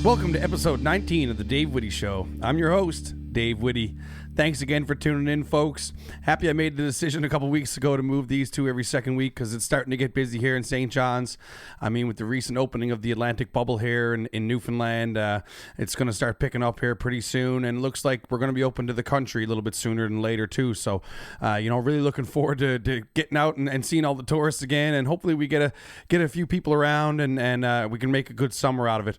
Welcome to episode 19 of the Dave Whitty Show. I'm your host, Dave Whitty. Thanks again for tuning in, folks. Happy I made the decision a couple weeks ago to move these two every second week because it's starting to get busy here in St. John's. I mean, with the recent opening of the Atlantic bubble here in Newfoundland, it's going to start picking up here pretty soon, and it looks like we're going to be open to the country a little bit sooner than later, too. So, really looking forward to getting out and seeing all the tourists again, and hopefully we get a few people around and we can make a good summer out of it.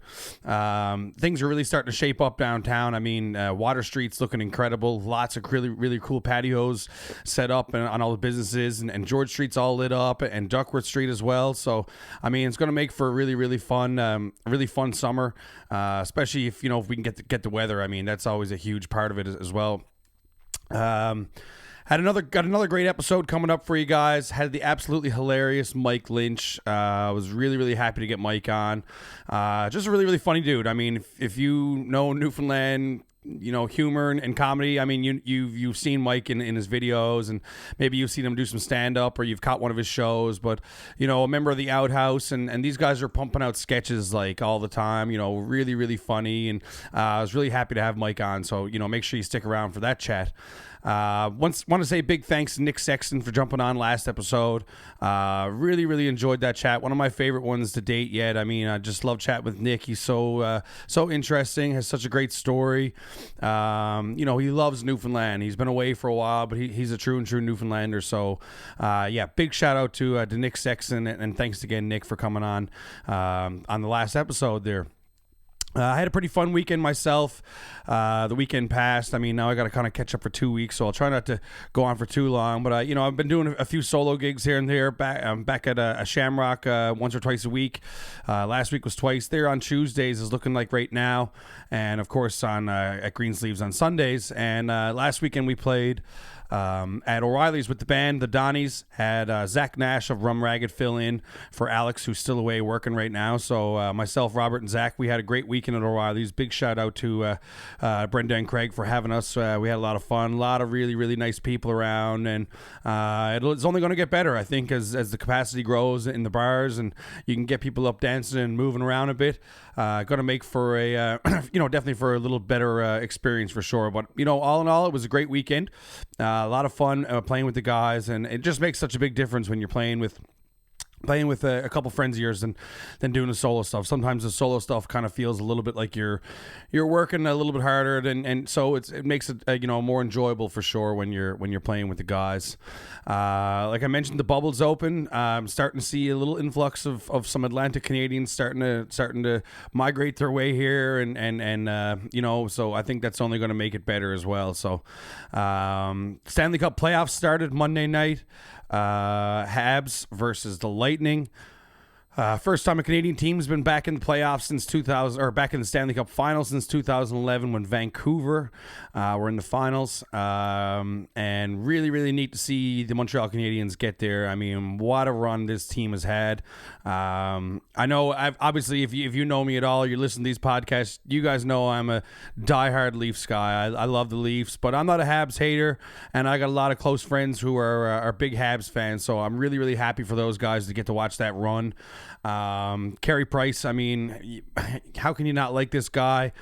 Things are really starting to shape up downtown. I mean, Water Street's looking incredible. Lots of really cool patios set up on all the businesses, and George Street's all lit up, and Duckworth Street as well. So, I mean, it's going to make for a really fun summer, especially if we can get the weather. I mean, that's always a huge part of it as well. Got another great episode coming up for you guys. Had the absolutely hilarious Mike Lynch. Was really happy to get Mike on. Just a really funny dude. I mean, if you know Newfoundland, humor and comedy. I mean, you've seen Mike in his videos, and maybe you've seen him do some stand-up, or you've caught one of his shows, but, a member of the Outhouse, and these guys are pumping out sketches, like, all the time, really funny, and I was really happy to have Mike on, so, make sure you stick around for that chat. Want to say big thanks to Nick Sexton for jumping on last episode. Really enjoyed that chat. One of my favorite ones to date yet. I mean, I just love chatting with Nick. He's so interesting, has such a great story. He loves Newfoundland. He's been away for a while, but he's a true Newfoundlander. So, big shout out to Nick Sexton, and thanks again, Nick, for coming on the last episode there. I had a pretty fun weekend myself. The weekend passed. I mean, now I got to kind of catch up for 2 weeks, so I'll try not to go on for too long. But, I've been doing a few solo gigs here and there. I'm back at a Shamrock once or twice a week. Last week was twice. There on Tuesdays is looking like right now. And, of course, at Greensleeves on Sundays. And last weekend we played at O'Reilly's with the band. The Dawnies had Zach Nash of Rum Ragged fill in for Alex, who's still away working right now. So myself, Robert, and Zach, we had a great weekend at O'Reilly's. Big shout out to Brenda and Craig for having us. We had a lot of fun, a lot of really nice people around, and it's only going to get better, I think, as the capacity grows in the bars and you can get people up dancing and moving around a bit. Going to make for a definitely for a little better experience for sure. But all in all, it was a great weekend. A lot of fun playing with the guys, and it just makes such a big difference when you're playing with a couple friends of yours than doing the solo stuff. Sometimes the solo stuff kind of feels a little bit like you're working a little bit harder, and so it makes it more enjoyable for sure when you're playing with the guys. Like I mentioned, the bubble's open. I'm starting to see a little influx of some Atlantic Canadians starting to migrate their way here, and so I think that's only going to make it better as well. So Stanley Cup playoffs started Monday night. Habs versus the Lightning. First time a Canadian team's been back in the playoffs since 2000, or back in the Stanley Cup finals since 2011 when Vancouver were in the finals. And really neat to see the Montreal Canadiens get there. I mean, what a run this team has had. I know, obviously, if you know me at all, you listen to these podcasts, you guys know I'm a diehard Leafs guy. I love the Leafs, but I'm not a Habs hater, and I got a lot of close friends who are big Habs fans, so I'm really happy for those guys to get to watch that run. Carey Price, I mean, how can you not like this guy?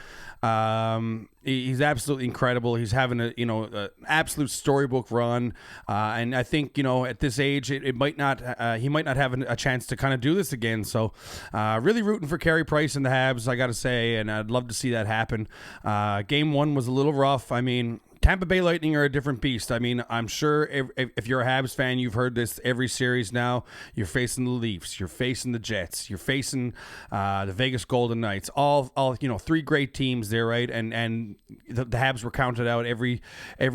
He's absolutely incredible. He's having a absolute storybook run, and I think at this age he might not have a chance to kind of do this again. So really rooting for Carey Price and the Habs, I got to say, and I'd love to see that happen. Game one was a little rough. I mean, Tampa Bay Lightning are a different beast. I mean, I'm sure if you're a Habs fan, you've heard this every series now. You're facing the Leafs, you're facing the Jets, you're facing the Vegas Golden Knights. All three great teams there, right? And the Habs were counted out every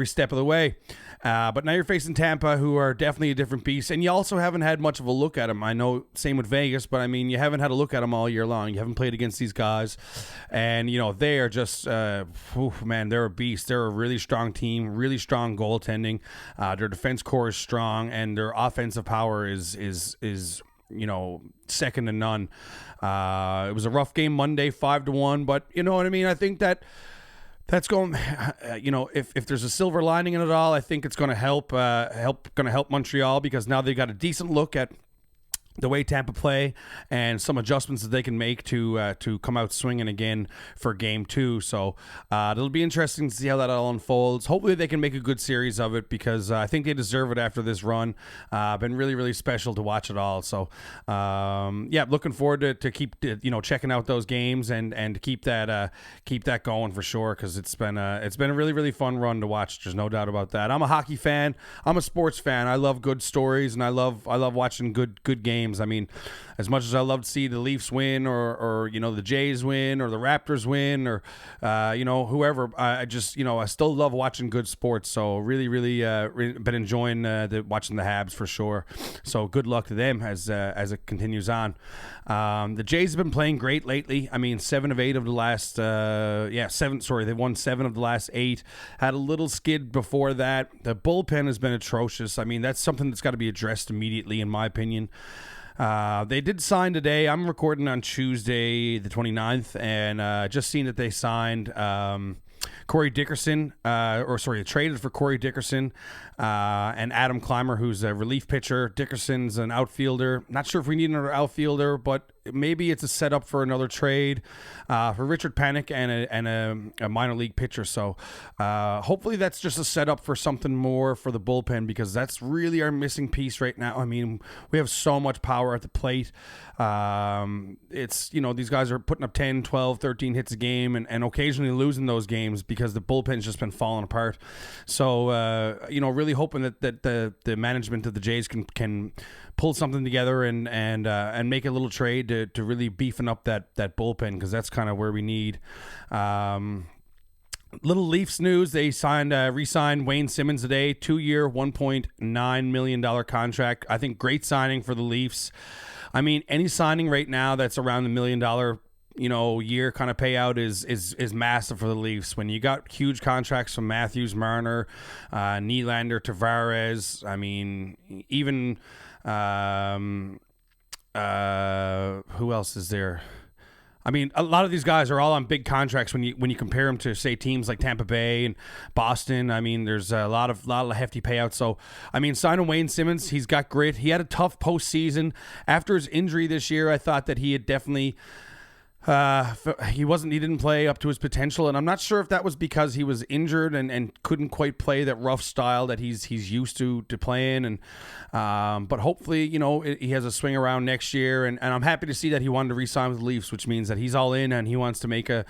step of the way. But now you're facing Tampa, who are definitely a different beast, and you also haven't had much of a look at them. I know, same with Vegas, but I mean, you haven't had a look at them all year long. You haven't played against these guys, and they are just, man, they're a beast. They're a really strong team, really strong goaltending. Their defense core is strong, and their offensive power is second to none. It was a rough game Monday, 5-1, but you know what I mean. I think that's going, if there's a silver lining in it all, I think it's going to help Montreal, because now they got a decent look at the way Tampa play and some adjustments that they can make to come out swinging again for game 2. So it'll be interesting to see how that all unfolds. Hopefully they can make a good series of it, because I think they deserve it after this run. Been really, really special to watch it all. So looking forward to keep checking out those games and keep that going for sure, because it's been a really, really fun run to watch. There's no doubt about that. I'm a hockey fan. I'm a sports fan. I love good stories, and I love watching good games. I mean, as much as I love to see the Leafs win or the Jays win or the Raptors win or whoever, I just I still love watching good sports. So really, really been enjoying watching the Habs for sure. So good luck to them as it continues on. The Jays have been playing great lately. I mean, 7 of 8 of the last 7. Sorry, they won 7 of the last 8. Had a little skid before that. The bullpen has been atrocious. I mean, that's something that's got to be addressed immediately, in my opinion. They did sign today. I'm recording on Tuesday, the 29th, and just seen that they signed Corey Dickerson, they traded for Corey Dickerson and Adam Clymer, who's a relief pitcher. Dickerson's an outfielder. Not sure if we need another outfielder, but maybe it's a setup for another trade for Richard Panik and a minor league pitcher. So hopefully that's just a setup for something more for the bullpen, because that's really our missing piece right now. I mean, we have so much power at the plate. It's, these guys are putting up 10, 12, 13 hits a game and occasionally losing those games because the bullpen's just been falling apart. So, really hoping that the management of the Jays can pull something together and make a little trade to really beefing up that bullpen, because that's kind of where we need. Little Leafs news: they re-signed Wayne Simmons today, 2-year, $1.9 million contract. I think great signing for the Leafs. I mean, any signing right now that's around the $1 million year kind of payout is massive for the Leafs. When you got huge contracts from Matthews, Marner, Nylander, Tavares, I mean, even who else is there? I mean, a lot of these guys are all on big contracts when you compare them to, say, teams like Tampa Bay and Boston. I mean, there's a lot of hefty payouts. So, I mean, signing Wayne Simmons, he's got grit. He had a tough postseason. After his injury this year, I thought that he had definitely he didn't play up to his potential, and I'm not sure if that was because he was injured and couldn't quite play that rough style that he's used to playing. And but hopefully, he has a swing around next year, and I'm happy to see that he wanted to re-sign with the Leafs, which means that he's all in and he wants to make a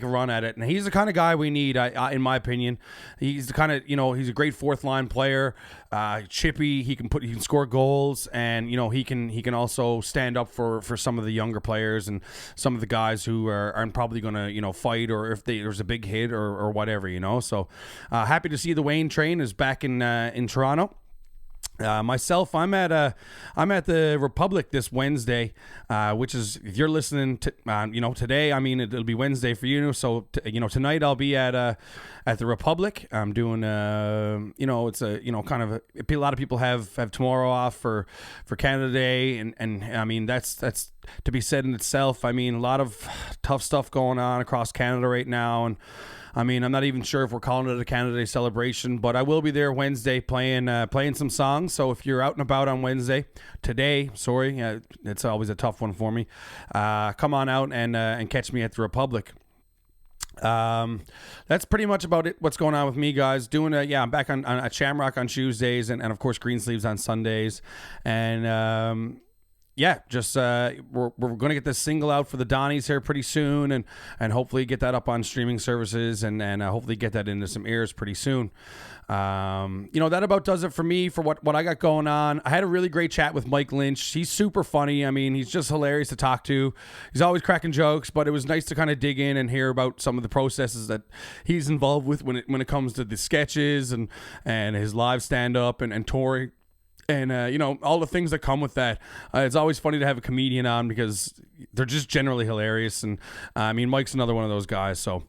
run at it. And he's the kind of guy we need, in my opinion. He's the kind of he's a great fourth line player, chippy. He can score goals, and he can also stand up for some of the younger players and some of the guys who aren't probably going to fight, or if there's a big hit or whatever. So happy to see the Wayne train is back in Toronto. Myself, I'm at the Republic this Wednesday, which is, if you're listening to today, I mean it'll be Wednesday for you. So tonight I'll be at the Republic. I'm doing it's a kind of a lot of people have tomorrow off for Canada Day, and I mean that's to be said in itself. I mean, a lot of tough stuff going on across Canada right now, and I mean, I'm not even sure if we're calling it a Canada Day celebration, but I will be there Wednesday playing some songs. So if you're out and about on Wednesday, it's always a tough one for me. Come on out and catch me at the Republic. That's pretty much about it. What's going on with me, guys? I'm back on at Shamrock on Tuesdays, and of course Greensleeves on Sundays, and we're going to get this single out for the Dawnies here pretty soon, and hopefully get that up on streaming services, and hopefully get that into some ears pretty soon. That about does it for me for what I got going on. I had a really great chat with Mike Lynch. He's super funny. I mean, he's just hilarious to talk to. He's always cracking jokes, but it was nice to kind of dig in and hear about some of the processes that he's involved with when it comes to the sketches and his live stand-up and touring. And, all the things that come with that. It's always funny to have a comedian on because they're just generally hilarious. And, I mean, Mike's another one of those guys. So,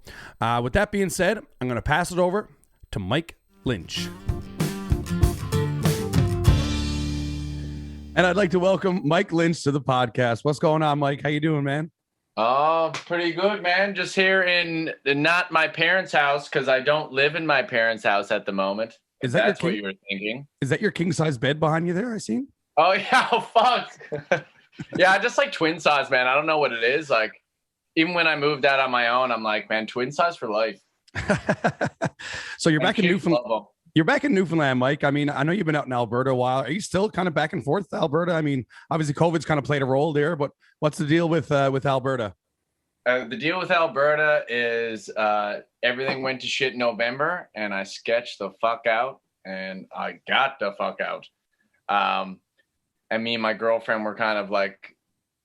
with that being said, I'm going to pass it over to Mike Lynch. And I'd like to welcome Mike Lynch to the podcast. What's going on, Mike? How you doing, man? Oh, pretty good, man. Just here in not my parents' house, because I don't live in my parents' house at the moment. Is that That's what you were thinking? Is that your king size bed behind you there? I see. Oh yeah, oh, fuck. Yeah, I just like twin size, man. I don't know what it is. Like, even when I moved out on my own, I'm like, man, twin size for life. So you're And back in kids Newfoundland. love 'em. You're back in Newfoundland, Mike. I mean, I know you've been out in Alberta a while. Are you still kind of back and forth to Alberta? I mean, obviously COVID's kind of played a role there, but what's the deal with Alberta? The deal with Alberta is everything went to shit in November, and I sketched the fuck out, and I got the fuck out. And me and my girlfriend were kind of like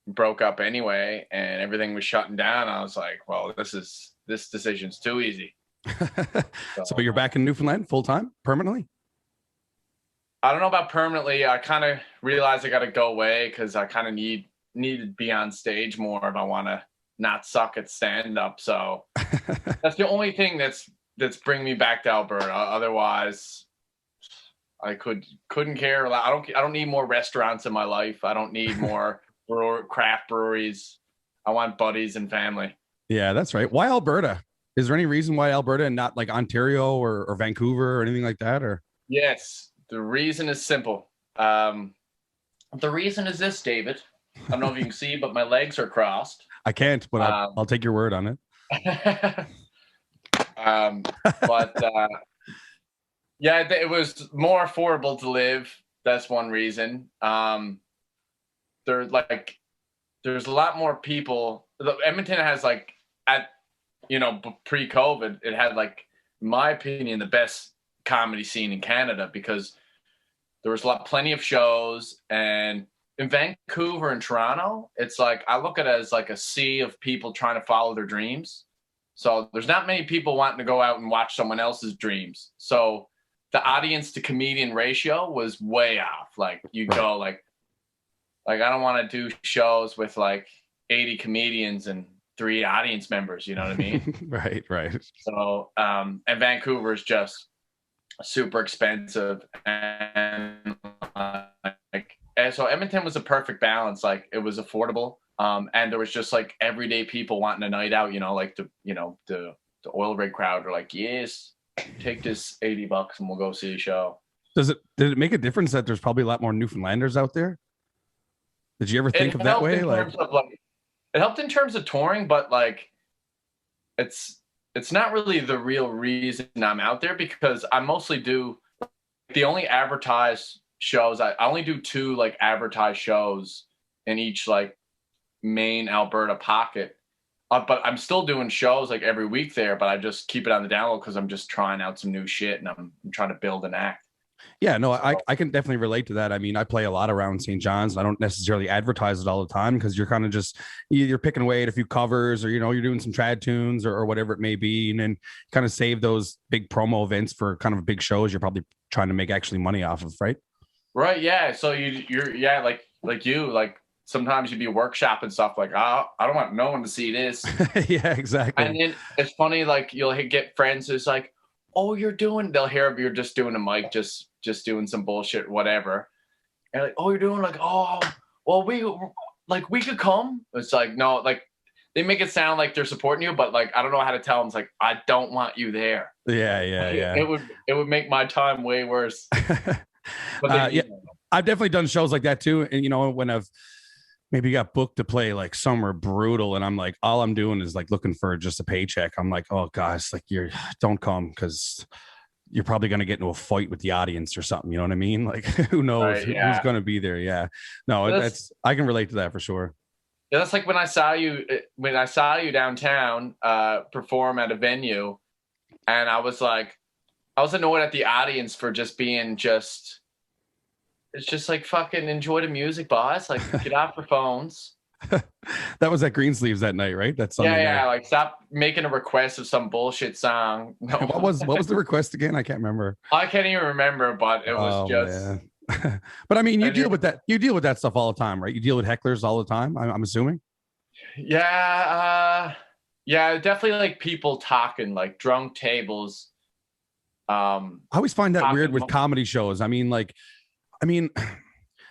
broke up anyway, and everything was shutting down. I was like, well, this decision's too easy. So you're back in Newfoundland full time, permanently? I don't know about permanently. I kind of realized I got to go away because I kind of need to be on stage more if I want to not suck at stand up. So that's the only thing that's bringing me back to Alberta. Otherwise, I couldn't care. I don't need more restaurants in my life. I don't need more craft breweries. I want buddies and family. Yeah, that's right. Why Alberta? Is there any reason why Alberta and not like Ontario or Vancouver or anything like that? Or yes, the reason is simple. The reason is this, David. I don't know if you can see, but my legs are crossed. I can't, but I'll take your word on it. Yeah, it was more affordable to live. That's one reason. There's a lot more people. Edmonton has pre-COVID, it had in my opinion, the best comedy scene in Canada because there was plenty of shows. And in Vancouver and Toronto, it's I look at it as a sea of people trying to follow their dreams. So there's not many people wanting to go out and watch someone else's dreams. So the audience to comedian ratio was way off. You go I don't want to do shows with 80 comedians and 3 audience members, you know what I mean? Right. So, and Vancouver is just super expensive. And so Edmonton was a perfect balance. It was affordable. And there was just everyday people wanting a night out, the oil rig crowd are yes, take this $80 and we'll go see a show. Did it make a difference that there's probably a lot more Newfoundlanders out there? Did you ever think of that way? It helped in terms of touring, but it's not really the real reason I'm out there because I mostly do the only advertised shows. I only do 2 advertised shows in each main Alberta pocket. But I'm still doing shows every week there, but I just keep it on the download because I'm just trying out some new shit and I'm trying to build an act. Yeah, no, I can definitely relate to that. I mean, I play a lot around St. John's. I don't necessarily advertise it all the time because you're kind of just you're picking away at a few covers or, you're doing some trad tunes or whatever it may be. And then kind of save those big promo events for kind of big shows you're probably trying to make actually money off of, right? Right. Yeah. So you're sometimes you'd be workshopping stuff I don't want no one to see this. Yeah, exactly. And then it's funny, you'll get friends who's oh, they'll hear you're just doing a mic, just doing some bullshit, whatever. And oh, you're doing oh, well, we could come. It's no, they make it sound like they're supporting you, but I don't know how to tell them. It's I don't want you there. Yeah. It would make my time way worse. But yeah, I've definitely done shows like that too. And when I've maybe got booked to play somewhere brutal and I'm all I'm doing is looking for just a paycheck. I'm oh gosh, don't come because you're probably going to get into a fight with the audience or something. You know what I mean? Who knows who's going to be there? Yeah, no, I can relate to that for sure. Yeah, that's when I saw you downtown perform at a venue, and I was annoyed at the audience for just being it's just fucking enjoy the music, boss. Get off your phones. That was at Greensleeves that night, right? That's Sunday night. Stop making a request of some bullshit song. No. What was the request again? I can't remember. I can't even remember, but it was just. But I mean, you deal with that. You deal with that stuff all the time, right? You deal with hecklers all the time. I'm assuming. Yeah, definitely people talking, drunk tables. I always find that weird with comedy shows. I mean,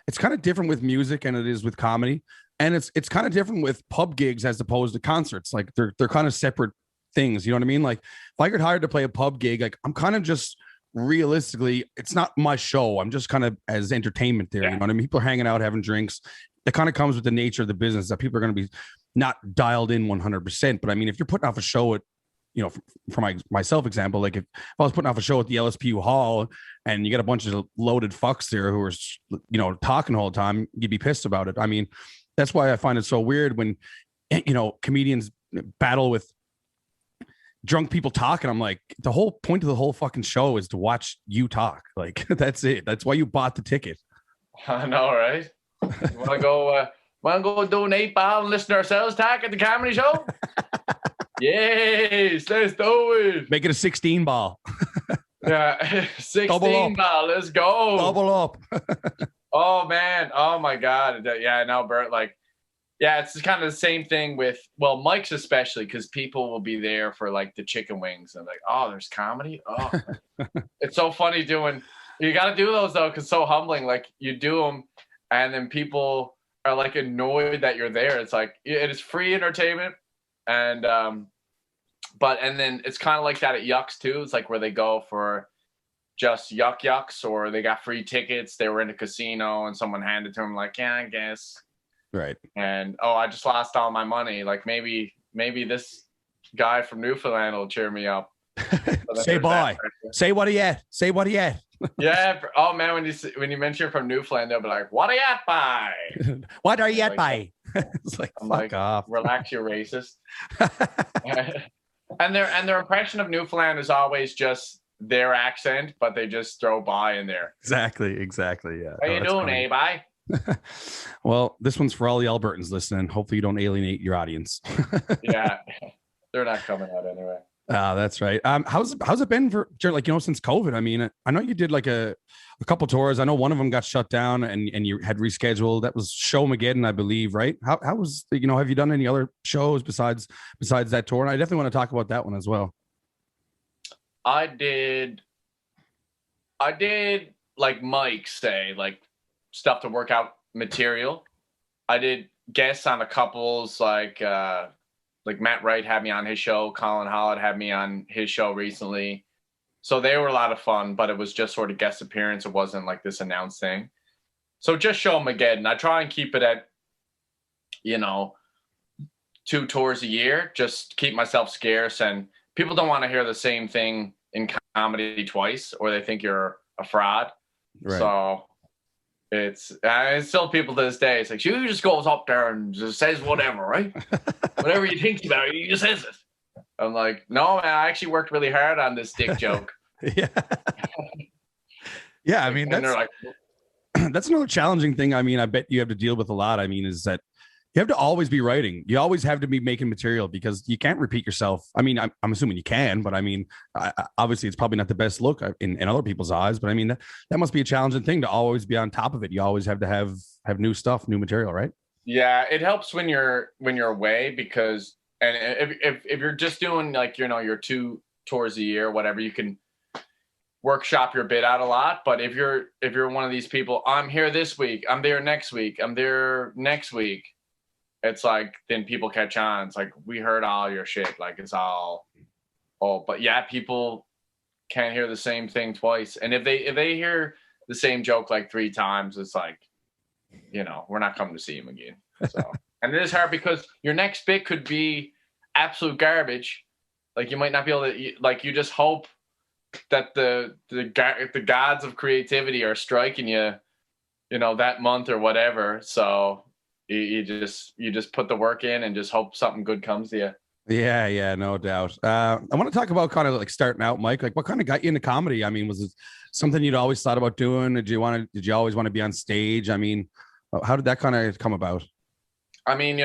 it's kind of different with music than it is with comedy. And it's kind of different with pub gigs as opposed to concerts. They're kind of separate things. You know what I mean? If I get hired to play a pub gig, I'm kind of just realistically, it's not my show. I'm just kind of as entertainment there. You know what I mean? People are hanging out, having drinks. It kind of comes with the nature of the business that people are going to be not dialed in 100%. But I mean, if you're putting off a show at, for myself example, like if I was putting off a show at the LSPU Hall and you got a bunch of loaded fucks there who are, talking the whole time, you'd be pissed about it. I mean, that's why I find it so weird when, comedians battle with drunk people talking. I'm like, the whole point of the whole fucking show is to watch you talk. Like, that's it. That's why you bought the ticket. I know, right? You want to go do an 8-ball and listen to ourselves talk at the comedy show? Yes, let's do it. Make it a 16 ball. Yeah, 16 ball. Let's go. Double up. Oh man. Oh my God. Yeah, no, Bert. Like, yeah, it's kind of the same thing with Mike's especially because people will be there for like the chicken wings and like, oh, there's comedy. Oh, it's so funny doing. You got to do those though, because it's so humbling. Like you do them, and then people are like annoyed that you're there. It's like it is free entertainment. And and then it's kind of like that at Yucks too. It's like where they go for just yucks, or they got free tickets. They were in a casino and someone handed to them like, yeah, I guess. Right. And I just lost all my money. Like maybe this guy from Newfoundland will cheer me up. Say bye. Say what are you at? Say what are you at? Yeah. Oh man, when you mention from Newfoundland, they'll be like, "What are you at by? What are you at by?" It's like, I'm fuck off. Relax, you're racist. and their impression of Newfoundland is always just their accent, but they just throw by in there. Exactly. Yeah. How you doing, eh, bye? Well, this one's for all the Albertans listening. Hopefully, you don't alienate your audience. Yeah, they're not coming out anyway. That's right. How's it been for since COVID? I mean, I know you did like a couple tours. I know one of them got shut down and you had rescheduled. That was Showmageddon, I believe, right? How was have you done any other shows besides that tour? And I definitely want to talk about that one as well. I did like Mike say, like stuff to work out material. I did guests on a couples like Matt Wright had me on his show. Colin Hollett had me on his show recently. So they were a lot of fun, but it was just sort of guest appearance. It wasn't like this announced thing. So just Showmageddon. I try and keep it at, 2 tours a year, just keep myself scarce. And people don't want to hear the same thing in comedy twice, or they think you're a fraud. Right. So it's still people to this day. It's like, you just goes up there and just says whatever, right? Whatever you think about it, you just says it. I'm like, no, man, I actually worked really hard on this dick joke. Yeah. Yeah, I mean, that's another challenging thing. I mean, I bet you have to deal with a lot. I mean, is that you have to always be writing. You always have to be making material because you can't repeat yourself. I mean, I'm assuming you can, but I mean, obviously it's probably not the best look in other people's eyes, but I mean, that must be a challenging thing to always be on top of it. You always have to have new stuff, new material, right? Yeah. It helps when you're away because, and if you're just doing like, your 2 tours a year, whatever, you can workshop your bit out a lot. But if you're one of these people, I'm here this week, I'm there next week, I'm there next week. It's like, then people catch on. It's like, we heard all your shit. Like it's all, but yeah, people can't hear the same thing twice. And if they hear the same joke like 3 times, it's like, we're not coming to see him again. So, and it is hard because your next bit could be absolute garbage. Like you might not be able to, like, you just hope that the gods of creativity are striking you, that month or whatever. So you just put the work in and just hope something good comes to you. Yeah, no doubt. I want to talk about kind of like starting out, Mike. Like, what kind of got you into comedy? I mean, was it something you'd always thought about doing? Did you always want to be on stage? I mean, how did that kind of come about? I mean,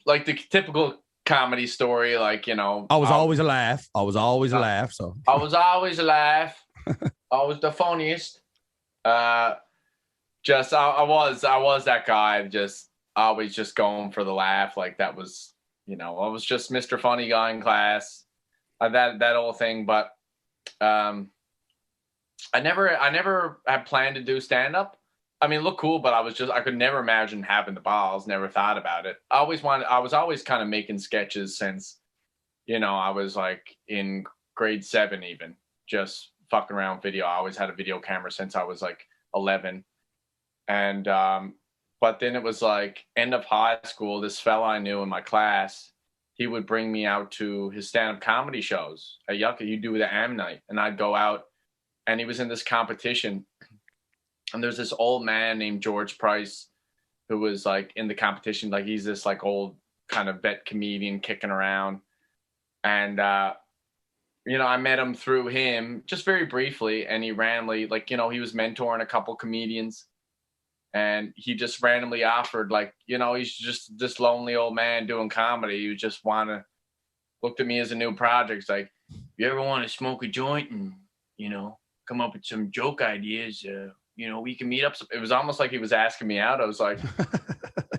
like the typical comedy story, like, I was always a laugh. I was always a laugh. So I was always a laugh. I was the funniest. I was that guy, just always just going for the laugh. Like that was, I was just Mr. Funny Guy in class, that whole thing. But I never had planned to do stand up. I mean, it looked cool, but I could never imagine having the balls. Never thought about it. I was always kind of making sketches since, I was like in grade 7, even just fucking around with video. I always had a video camera since I was like 11. And, but then it was like end of high school, this fella I knew in my class, he would bring me out to his stand-up comedy shows at Yucca. He'd do the AM night, and I'd go out, and he was in this competition. And there's this old man named George Price who was like in the competition. Like he's this like old kind of vet comedian kicking around. And, I met him through him just very briefly. And he randomly, like, he was mentoring a couple comedians. And he just randomly offered, like, he's just this lonely old man doing comedy. He just looked at me as a new project. It's like, you ever want to smoke a joint and, come up with some joke ideas? We can meet up. It was almost like he was asking me out. I was like,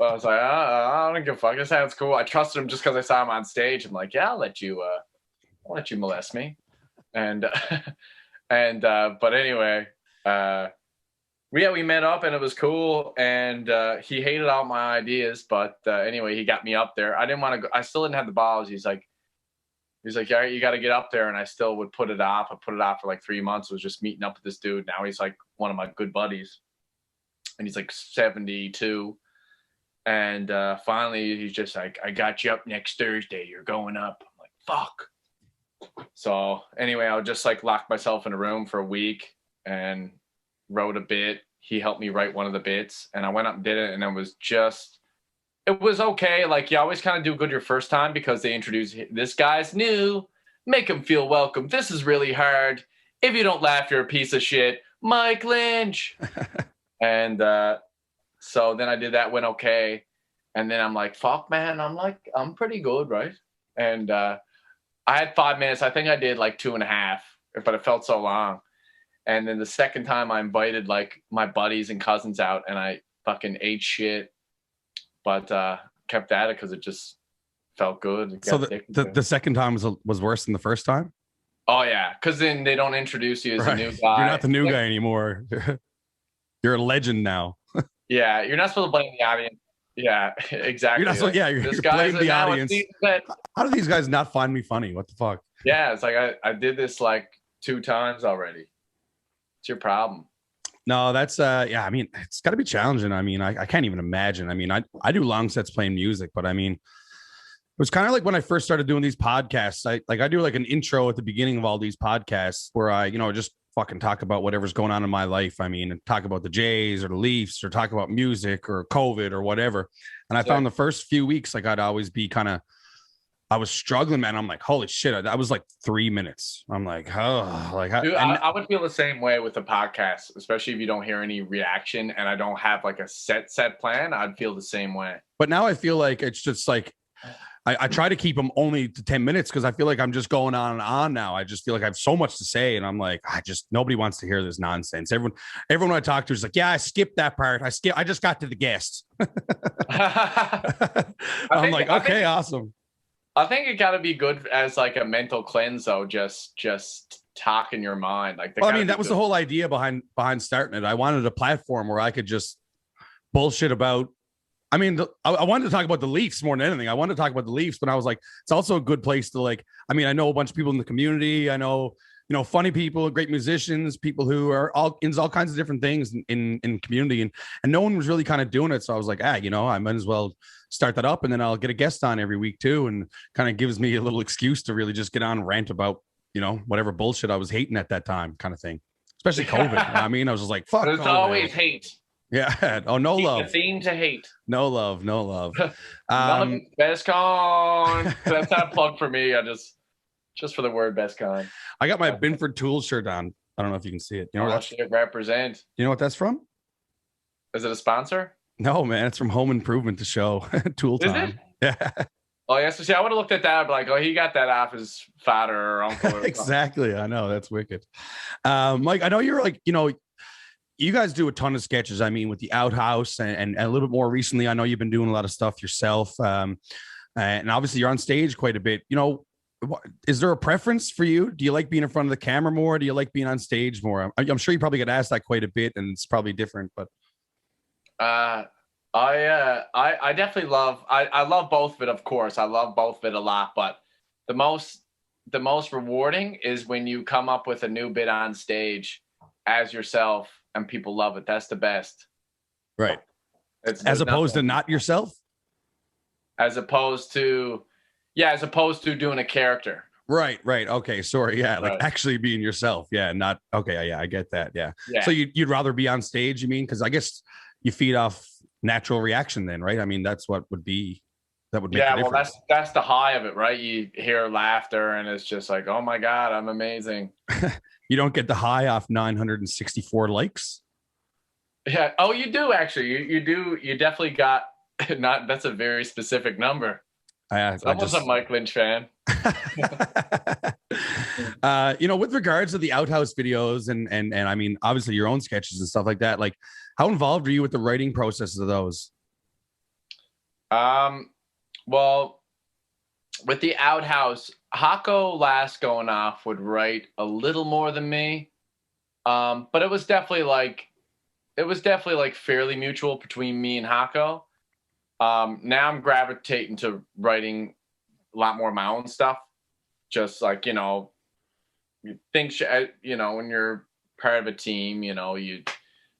I don't give a fuck. This sounds cool. I trusted him just because I saw him on stage. I'm like, yeah, I'll let you molest me. And, but anyway, we met up and it was cool. And, he hated all my ideas, but, anyway, he got me up there. I didn't want to go. I still didn't have the balls. He's like, yeah, you got to get up there. And I still would put it off. I put it off for like 3 months. I was just meeting up with this dude. Now he's like one of my good buddies. And he's like 72. And finally, he's just like, I got you up next Thursday. You're going up. I'm like, fuck. So anyway, I would just like lock myself in a room for a week and wrote a bit. He helped me write one of the bits. And I went up and did it. And it was okay. Like, you always kind of do good your first time because they introduce, this guy's new. Make him feel welcome. This is really hard. If you don't laugh, you're a piece of shit. Mike Lynch. And so then I did that, went okay. And then I'm like, fuck, man. I'm pretty good, right? And I had 5 minutes. I think I did like 2.5, but it felt so long. And then the second time I invited like my buddies and cousins out and I fucking ate shit. But kept at it because it just felt good. So the second time was worse than the first time? Oh, yeah. Because then they don't introduce you as a new guy. You're not the new guy anymore. You're a legend now. Yeah. You're not supposed to blame the audience. Yeah, exactly. You're not supposed, you're blaming the audience. How do these guys not find me funny? What the fuck? Yeah, it's like I did this like 2 times already. It's your problem. No, that's I mean, it's got to be challenging. I mean, I can't even imagine. I mean, I do long sets playing music, but I mean, it was kind of like when I first started doing these podcasts. I do like an intro at the beginning of all these podcasts where I, just fucking talk about whatever's going on in my life. I mean, talk about the Jays or the Leafs or talk about music or COVID or whatever. And I found the first few weeks, like I'd always be I was struggling, man. I'm like, holy shit. I was like 3 minutes. I'm like, oh, like, dude, I would feel the same way with the podcast, especially if you don't hear any reaction and I don't have like a set plan. I'd feel the same way. But now I feel like it's just like, I try to keep them only to 10 minutes because I feel like I'm just going on and on now. I just feel like I have so much to say. And I'm like, nobody wants to hear this nonsense. Everyone I talk to is like, yeah, I skipped that part. I just got to the guest. I'm like, okay, awesome. I think it got to be good as like a mental cleanse, though. Just talk in your mind. Like, well, I mean, that was the whole idea behind starting it. I wanted a platform where I could just bullshit about. I mean, I wanted to talk about the Leafs more than anything. I wanted to talk about the Leafs, but I was like, it's also a good place to like. I mean, I know a bunch of people in the community. I know, funny people, great musicians, people who are all kinds of different things in community, and no one was really kind of doing it. So I was like, I might as well start that up, and then I'll get a guest on every week too, and kind of gives me a little excuse to really just get on and rant about whatever bullshit I was hating at that time, kind of thing. Especially COVID. I mean, I was just like, fuck. There's always hate. Yeah. Oh, no love. The theme to hate. No love. No love. Best con. That's not a plug for me. I just for the word best con. I got my Binford Tools shirt on. I don't know if you can see it. You know what that represent? You know what that's from? Is it a sponsor? No, man. It's from Home Improvement, the show. Tool Time. Is it? Yeah. Oh, yes. So see, I would have looked at that. I'd be like, oh, he got that off his father or uncle. Or exactly. I know. That's wicked. Mike, I know you're like, you guys do a ton of sketches. I mean, with the Outhouse and a little bit more recently, I know you've been doing a lot of stuff yourself. And obviously you're on stage quite a bit. Is there a preference for you? Do you like being in front of the camera more? Do you like being on stage more? I'm sure you probably get asked that quite a bit and it's probably different, but. I definitely love, I love both of it. Of course, I love both of it a lot, but the most the most rewarding is when you come up with a new bit on stage as yourself and people love it. That's the best. Right. As opposed to not yourself? As opposed to doing a character. Right. Okay. Sorry. Yeah. Like actually being yourself. Yeah. Not. Okay. Yeah. I get that. Yeah. So you'd rather be on stage, you mean? Because I guess you feed off natural reaction then, right? I mean, that's what would be, that would make the difference. Well, that's the high of it, right? You hear laughter and it's just like, oh my God, I'm amazing. You don't get the high off 964 likes? Yeah. Oh, you do actually. You do. You definitely got that's a very specific number. Someone's a Mike Lynch fan. With regards to the Outhouse videos and I mean, obviously your own sketches and stuff like that, like how involved are you with the writing process of those? Well, with the Outhouse, Hako last going off would write a little more than me. But it was definitely like fairly mutual between me and Hako. Now I'm gravitating to writing a lot more of my own stuff. Just like, you think, when you're part of a team, you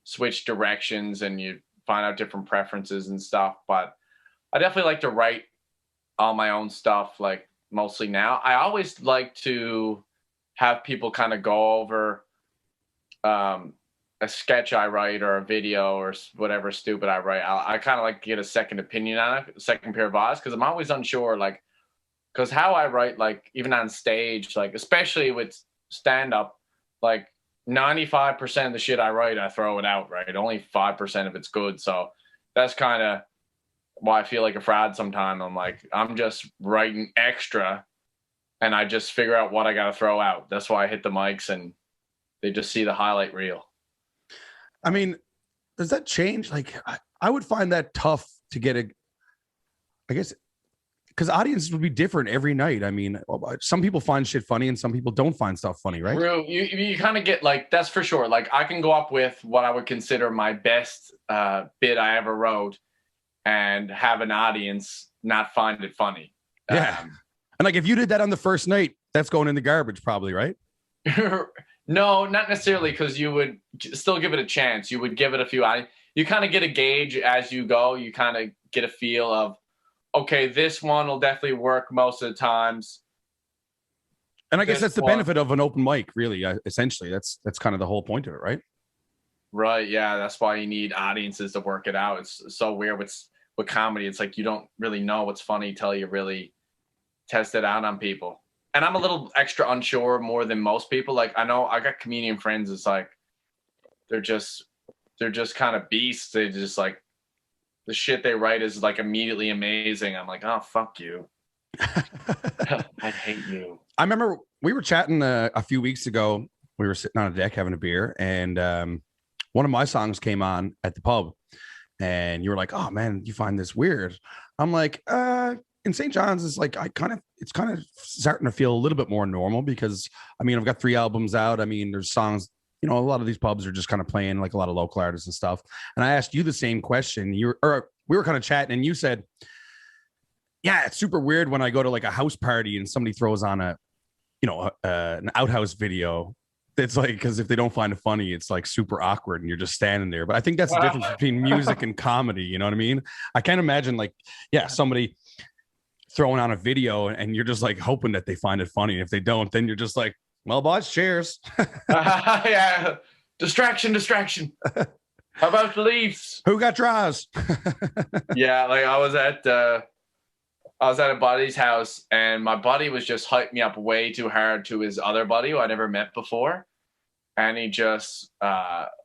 switch directions and you find out different preferences and stuff. But I definitely like to write all my own stuff, like mostly now. I always like to have people kind of go over a sketch I write or a video or whatever stupid I write. I kind of like to get a second opinion on it, a second pair of eyes, because I'm always unsure, like, because how I write, like, even on stage, like, especially with stand-up, like, 95% of the shit I write, I throw it out, right? Only 5% of it's good. So that's kind of why I feel like a fraud sometimes. I'm like, I'm just writing extra, and I just figure out what I got to throw out. That's why I hit the mics, and they just see the highlight reel. I mean, does that change? Like, I would find that tough to get I guess, because audiences would be different every night. I mean, some people find shit funny and some people don't find stuff funny, right? True. You kind of get, like, that's for sure. Like, I can go up with what I would consider my best bit I ever wrote and have an audience not find it funny. Yeah. And like, if you did that on the first night, that's going in the garbage probably, right? No, not necessarily, because you would still give it a chance. You would give it a few. You kind of get a gauge as you go. You kind of get a feel of, okay, this one will definitely work most of the times. And I guess that's the benefit of an open mic, really. Essentially, that's kind of the whole point of it, right? Right. Yeah, that's why you need audiences to work it out. It's so weird with comedy. It's like you don't really know what's funny till you really test it out on people. And I'm a little extra unsure more than most people. Like, I know I got comedian friends. It's like, they're just kind of beasts. They just, like, the shit they write is, like, immediately amazing. I'm like, oh, fuck you. I hate you. I remember we were chatting a few weeks ago. We were sitting on a deck having a beer, and one of my songs came on at the pub, and you were like, oh man, you find this weird. I'm like, in St. John's, it's like, it's kind of starting to feel a little bit more normal, because I mean, I've got 3 albums out. I mean, there's songs, a lot of these pubs are just kind of playing like a lot of local artists and stuff. And I asked you the same question. We were kind of chatting, and you said, yeah, it's super weird when I go to like a house party and somebody throws on an Outhouse video. It's like, because if they don't find it funny, it's like super awkward and you're just standing there. But I think that's the difference between music and comedy. You know what I mean? I can't imagine, like, yeah, somebody throwing on a video and you're just like hoping that they find it funny. And if they don't, then you're just like, well, boys, cheers. Yeah. Distraction. How about the Leafs? Who got draws? Yeah. Like, I was at a buddy's house, and my buddy was just hyping me up way too hard to his other buddy who I never met before. And he just, the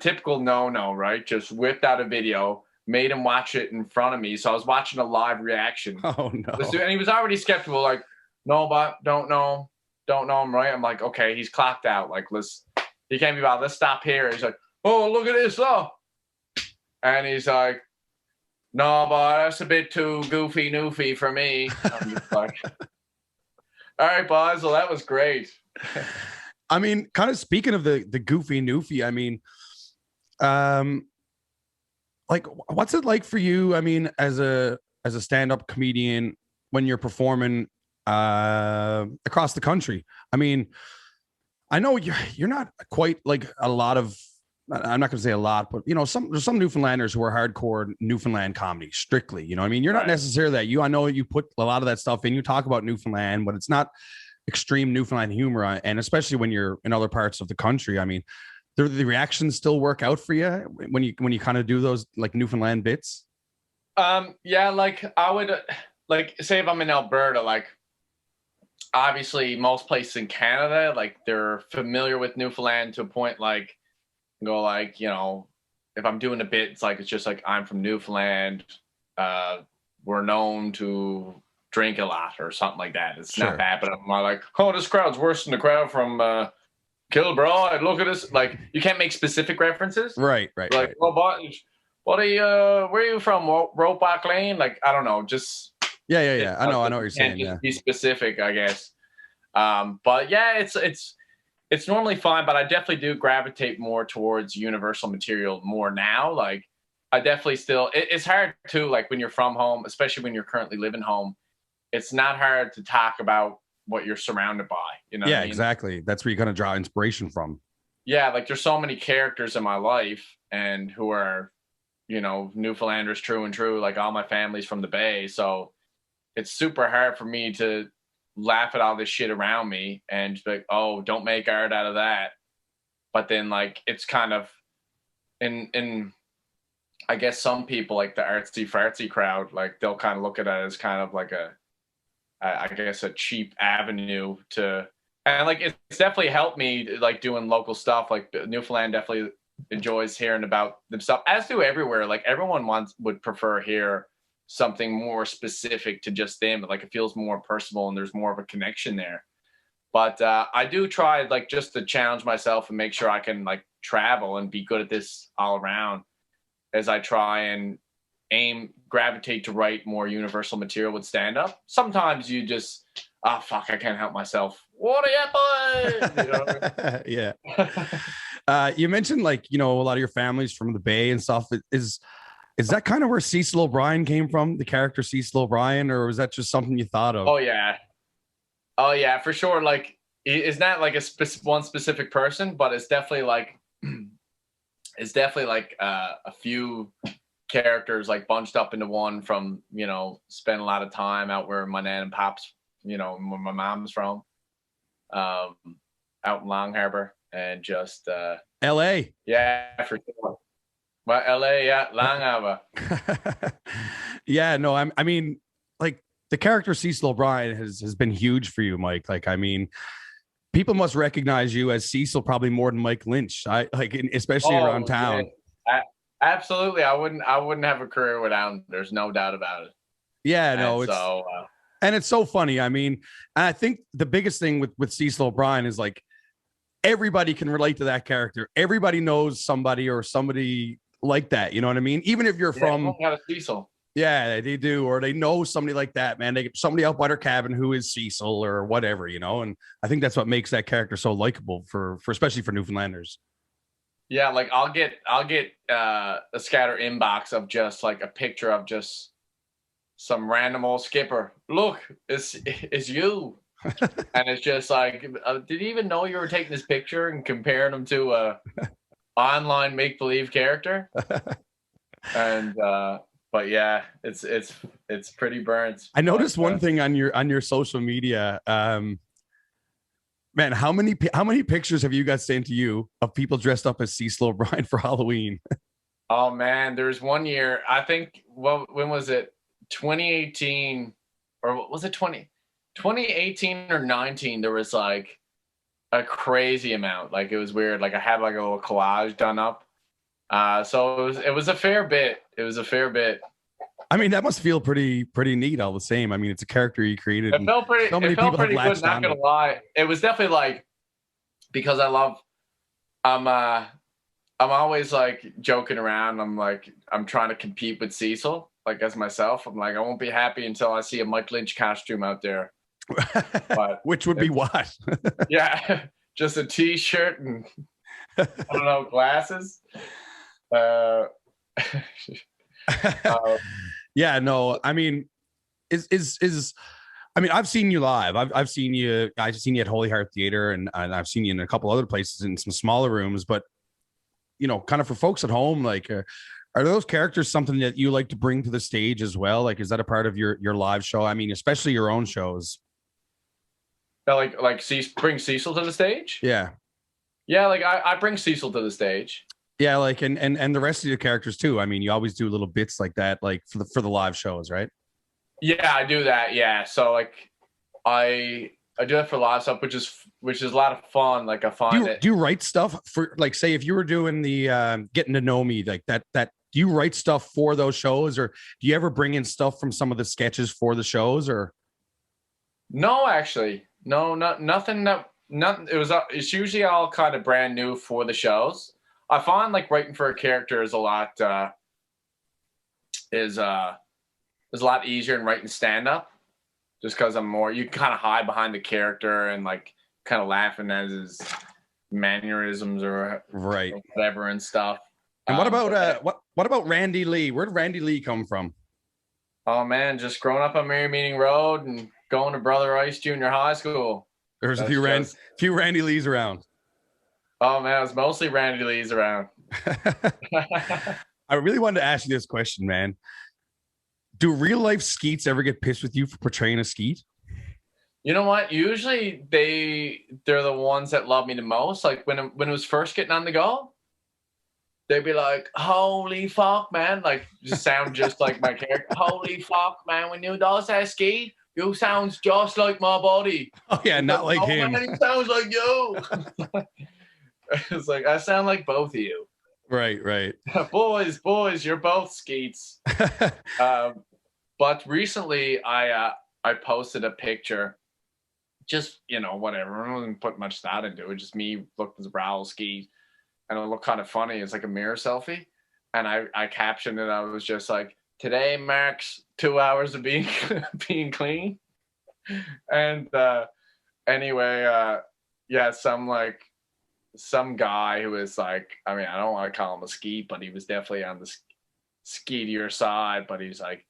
typical no, right? Just whipped out a video, made him watch it in front of me. So I was watching a live reaction. Oh, no. And he was already skeptical, like, no, but don't know him, right? I'm like, okay, he's clocked out. Like, he can't be bothered. Let's stop here. He's like, oh, look at this, though. And he's like, no, but that's a bit too goofy for me. I'm just like, all right, boys. Well, that was great. I mean, kind of speaking of the goofy noofy, I mean, like, what's it like for you? I mean, as a stand-up comedian, when you're performing across the country. I mean, I know you're not quite like a lot of, I'm not going to say a lot, but there's some Newfoundlanders who are hardcore Newfoundland comedy strictly. You know what I mean? You're not necessarily that. I know you put a lot of that stuff in. You talk about Newfoundland, but it's not extreme Newfoundland humor. And especially when you're in other parts of the country, I mean, the reactions still work out for you when you kind of do those like Newfoundland bits. Yeah, like I would like say if I'm in Alberta, like obviously most places in Canada, like they're familiar with Newfoundland to a point, like go like, if I'm doing a bit, it's just like I'm from Newfoundland. We're known to drink a lot or something like that. It's not bad, but I'm not like, oh, this crowd's worse than the crowd from Kilbride. Look at this. Like you can't make specific references. Right. Like, right. well, what are you? Where are you from? Ropeback Lane? Like I don't know. Just yeah. I know what you're saying. Just be specific, I guess. But yeah, it's normally fine, but I definitely do gravitate more towards universal material more now. Like I definitely still, it's hard too, like when you're from home, especially when you're currently living home, it's not hard to talk about what you're surrounded by, Yeah, what I mean? exactly. That's where you're going to draw inspiration from. Yeah. Like there's so many characters in my life and who are, Newfoundlanders true and true. Like all my family's from the Bay. So it's super hard for me to laugh at all this shit around me and be like, oh, don't make art out of that. But then like it's kind of in I guess some people like the artsy fartsy crowd, like they'll kind of look at it as kind of like a cheap avenue to, and like it's definitely helped me like doing local stuff. Like Newfoundland definitely enjoys hearing about themselves, as do everywhere. Like everyone would prefer hear something more specific to just them. Like it feels more personal and there's more of a connection there. But I do try like just to challenge myself and make sure I can like travel and be good at this all around as I try and gravitate to write more universal material with stand up. Sometimes you just, fuck, I can't help myself. What are you boys? Yeah. You mentioned like, a lot of your family's from the Bay and stuff. Is that kind of where Cecil O'Brien came from, the character Cecil O'Brien, or was that just something you thought of? Oh yeah, for sure. Like, it's not like one specific person, but it's definitely like a few characters like bunched up into one from, spend a lot of time out where my nan and pops, where my mom's from, out in Long Harbor and just LA. Yeah, for sure. Well, LA, yeah, Long Harbor. Yeah, no, I mean, like the character Cecil O'Brien has been huge for you, Mike. Like, I mean, people must recognize you as Cecil probably more than Mike Lynch. Especially around town. Yeah. Absolutely, I wouldn't have a career without him. There's no doubt about it. Yeah, no, and it's so funny. I mean, I think the biggest thing with Cecil O'Brien is like everybody can relate to that character. Everybody knows somebody or somebody like that. You know what I mean? Even if you're from Cecil. Yeah, they do, or they know somebody like that, man. They get somebody out by their cabin who is Cecil or whatever, and I think that's what makes that character so likable for especially for Newfoundlanders. Yeah, like I'll get a scatter inbox of just like a picture of just some random old skipper. Look, it's you. And it's just like, did you even know you were taking this picture and comparing them to a online make-believe character? And but yeah, it's pretty burnt. I noticed one thing on your social media. Man, how many pictures have you got sent to you of people dressed up as Cecil O'Brien for Halloween? Oh man, there's one year, I think, well, when was it? 2018 or was it 2018 or 19? There was like a crazy amount. Like it was weird. Like I had like a little collage done up. So it was a fair bit. I mean, that must feel pretty neat all the same. I mean, it's a character you created. It felt pretty good, not gonna lie. It was definitely like, because I'm always like joking around. I'm trying to compete with Cecil, like as myself. I'm like, I won't be happy until I see a Mike Lynch costume out there. But which would be what? Yeah, just a t-shirt and I don't know, glasses. Yeah, no, I mean, I mean, I've seen you live. I've seen you at Holy Heart Theater, and I've seen you in a couple other places in some smaller rooms. But kind of for folks at home, like, are those characters something that you like to bring to the stage as well? Like, is that a part of your live show? I mean, especially your own shows. Like bring Cecil to the stage? Yeah. Yeah, like I bring Cecil to the stage. Yeah, like and the rest of your characters too. I mean, you always do little bits like that, like for the live shows, right? Yeah, I do that. Yeah, so like I do that for live stuff, which is a lot of fun. Like I find do you write stuff for, like, say if you were doing the getting to know me, like that do you write stuff for those shows, or do you ever bring in stuff from some of the sketches for the shows? Or no, actually, no, nothing. It's usually all kind of brand new for the shows. I find like writing for a character is a lot easier than writing stand up, just because you can kind of hide behind the character and like kind of laughing at his mannerisms or right or whatever and stuff. And what about Randy Lee? Where did Randy Lee come from? Oh man, just growing up on Mary Meeting Road and going to Brother Rice Junior High School. There's a few Randy Lees around. Oh man, it was mostly Randy Lees around. I really wanted to ask you this question, man. Do real life skeets ever get pissed with you for portraying a skeet? You know what? Usually they're the ones that love me the most. Like when it was first getting on the go, they'd be like, "Holy fuck, man!" Like just sound just like my character. "Holy fuck, man! When you does that skeet, you sounds just like my body." Oh yeah, not like him. Man, he sounds like you. It's like I sound like both of you. Right. boys, you're both skeets. But recently I posted a picture, just whatever. I wasn't put much thought into it. Just me looking as a brow skeet, and it looked kind of funny. It's like a mirror selfie, and I captioned it. I was just like, "Today marks 2 hours of being being clean," and anyway, yeah, some guy who was like, I mean, I don't want to call him a skeet, but he was definitely on the skeetier side. But he's like,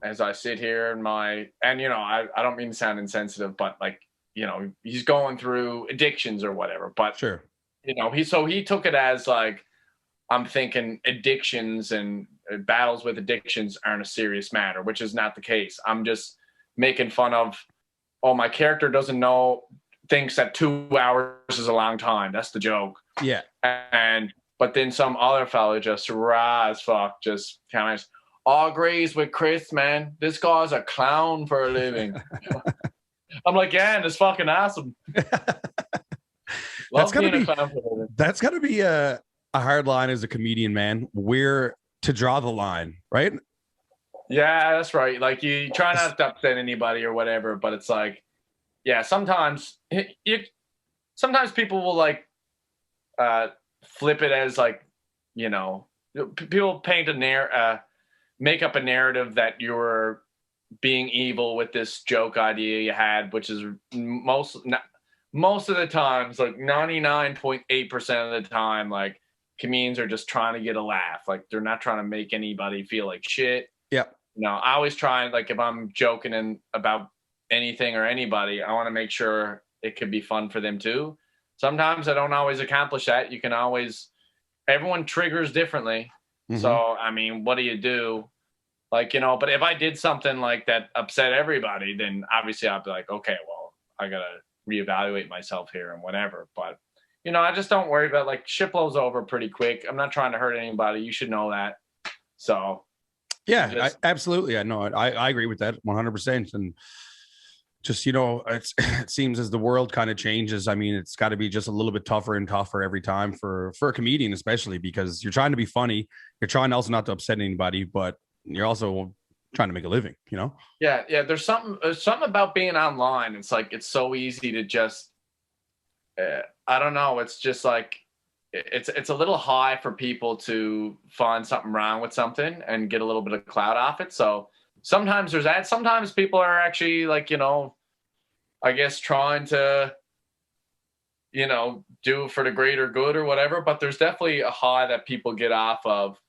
as I sit here I don't mean to sound insensitive, but like, he's going through addictions or whatever. But sure, he took it as like, I'm thinking addictions and battles with addictions aren't a serious matter, which is not the case. I'm just making fun of, my character thinks that 2 hours is a long time. That's the joke. Yeah. But then some other fellow just raw as fuck, just kind of all agrees with Chris, man. This guy's a clown for a living. I'm like, yeah, and it's fucking awesome. That's gotta be a hard line as a comedian, man. Where to draw the line, right? Yeah, that's right. Like you try not to upset anybody or whatever, but it's like, yeah, sometimes people will like flip it as like, people paint make up a narrative that you're being evil with this joke idea you had, which is most of the times, like 99.8% of the time, like comedians are just trying to get a laugh. Like they're not trying to make anybody feel like shit. Yeah. I always try, like if I'm joking about anything or anybody, I want to make sure it could be fun for them too. Sometimes I don't always accomplish that. Everyone triggers differently. Mm-hmm. So, I mean, what do you do? Like, but if I did something like that upset everybody, then obviously I'd be like, okay, well, I got to reevaluate myself here and whatever. But, I just don't worry about, like, shit blows over pretty quick. I'm not trying to hurt anybody. You should know that. So. Yeah, absolutely. I know. I agree with that 100%. And just, it seems as the world kind of changes. I mean, it's got to be just a little bit tougher and tougher every time for a comedian, especially because you're trying to be funny. You're trying also not to upset anybody, but you're also trying to make a living, Yeah. There's something about being online. It's like, it's so easy to just, I don't know. It's just like, it's a little high for people to find something wrong with something and get a little bit of clout off it. So sometimes there's that. Sometimes people are actually like, I guess trying to, do for the greater good or whatever. But there's definitely a high that people get off of.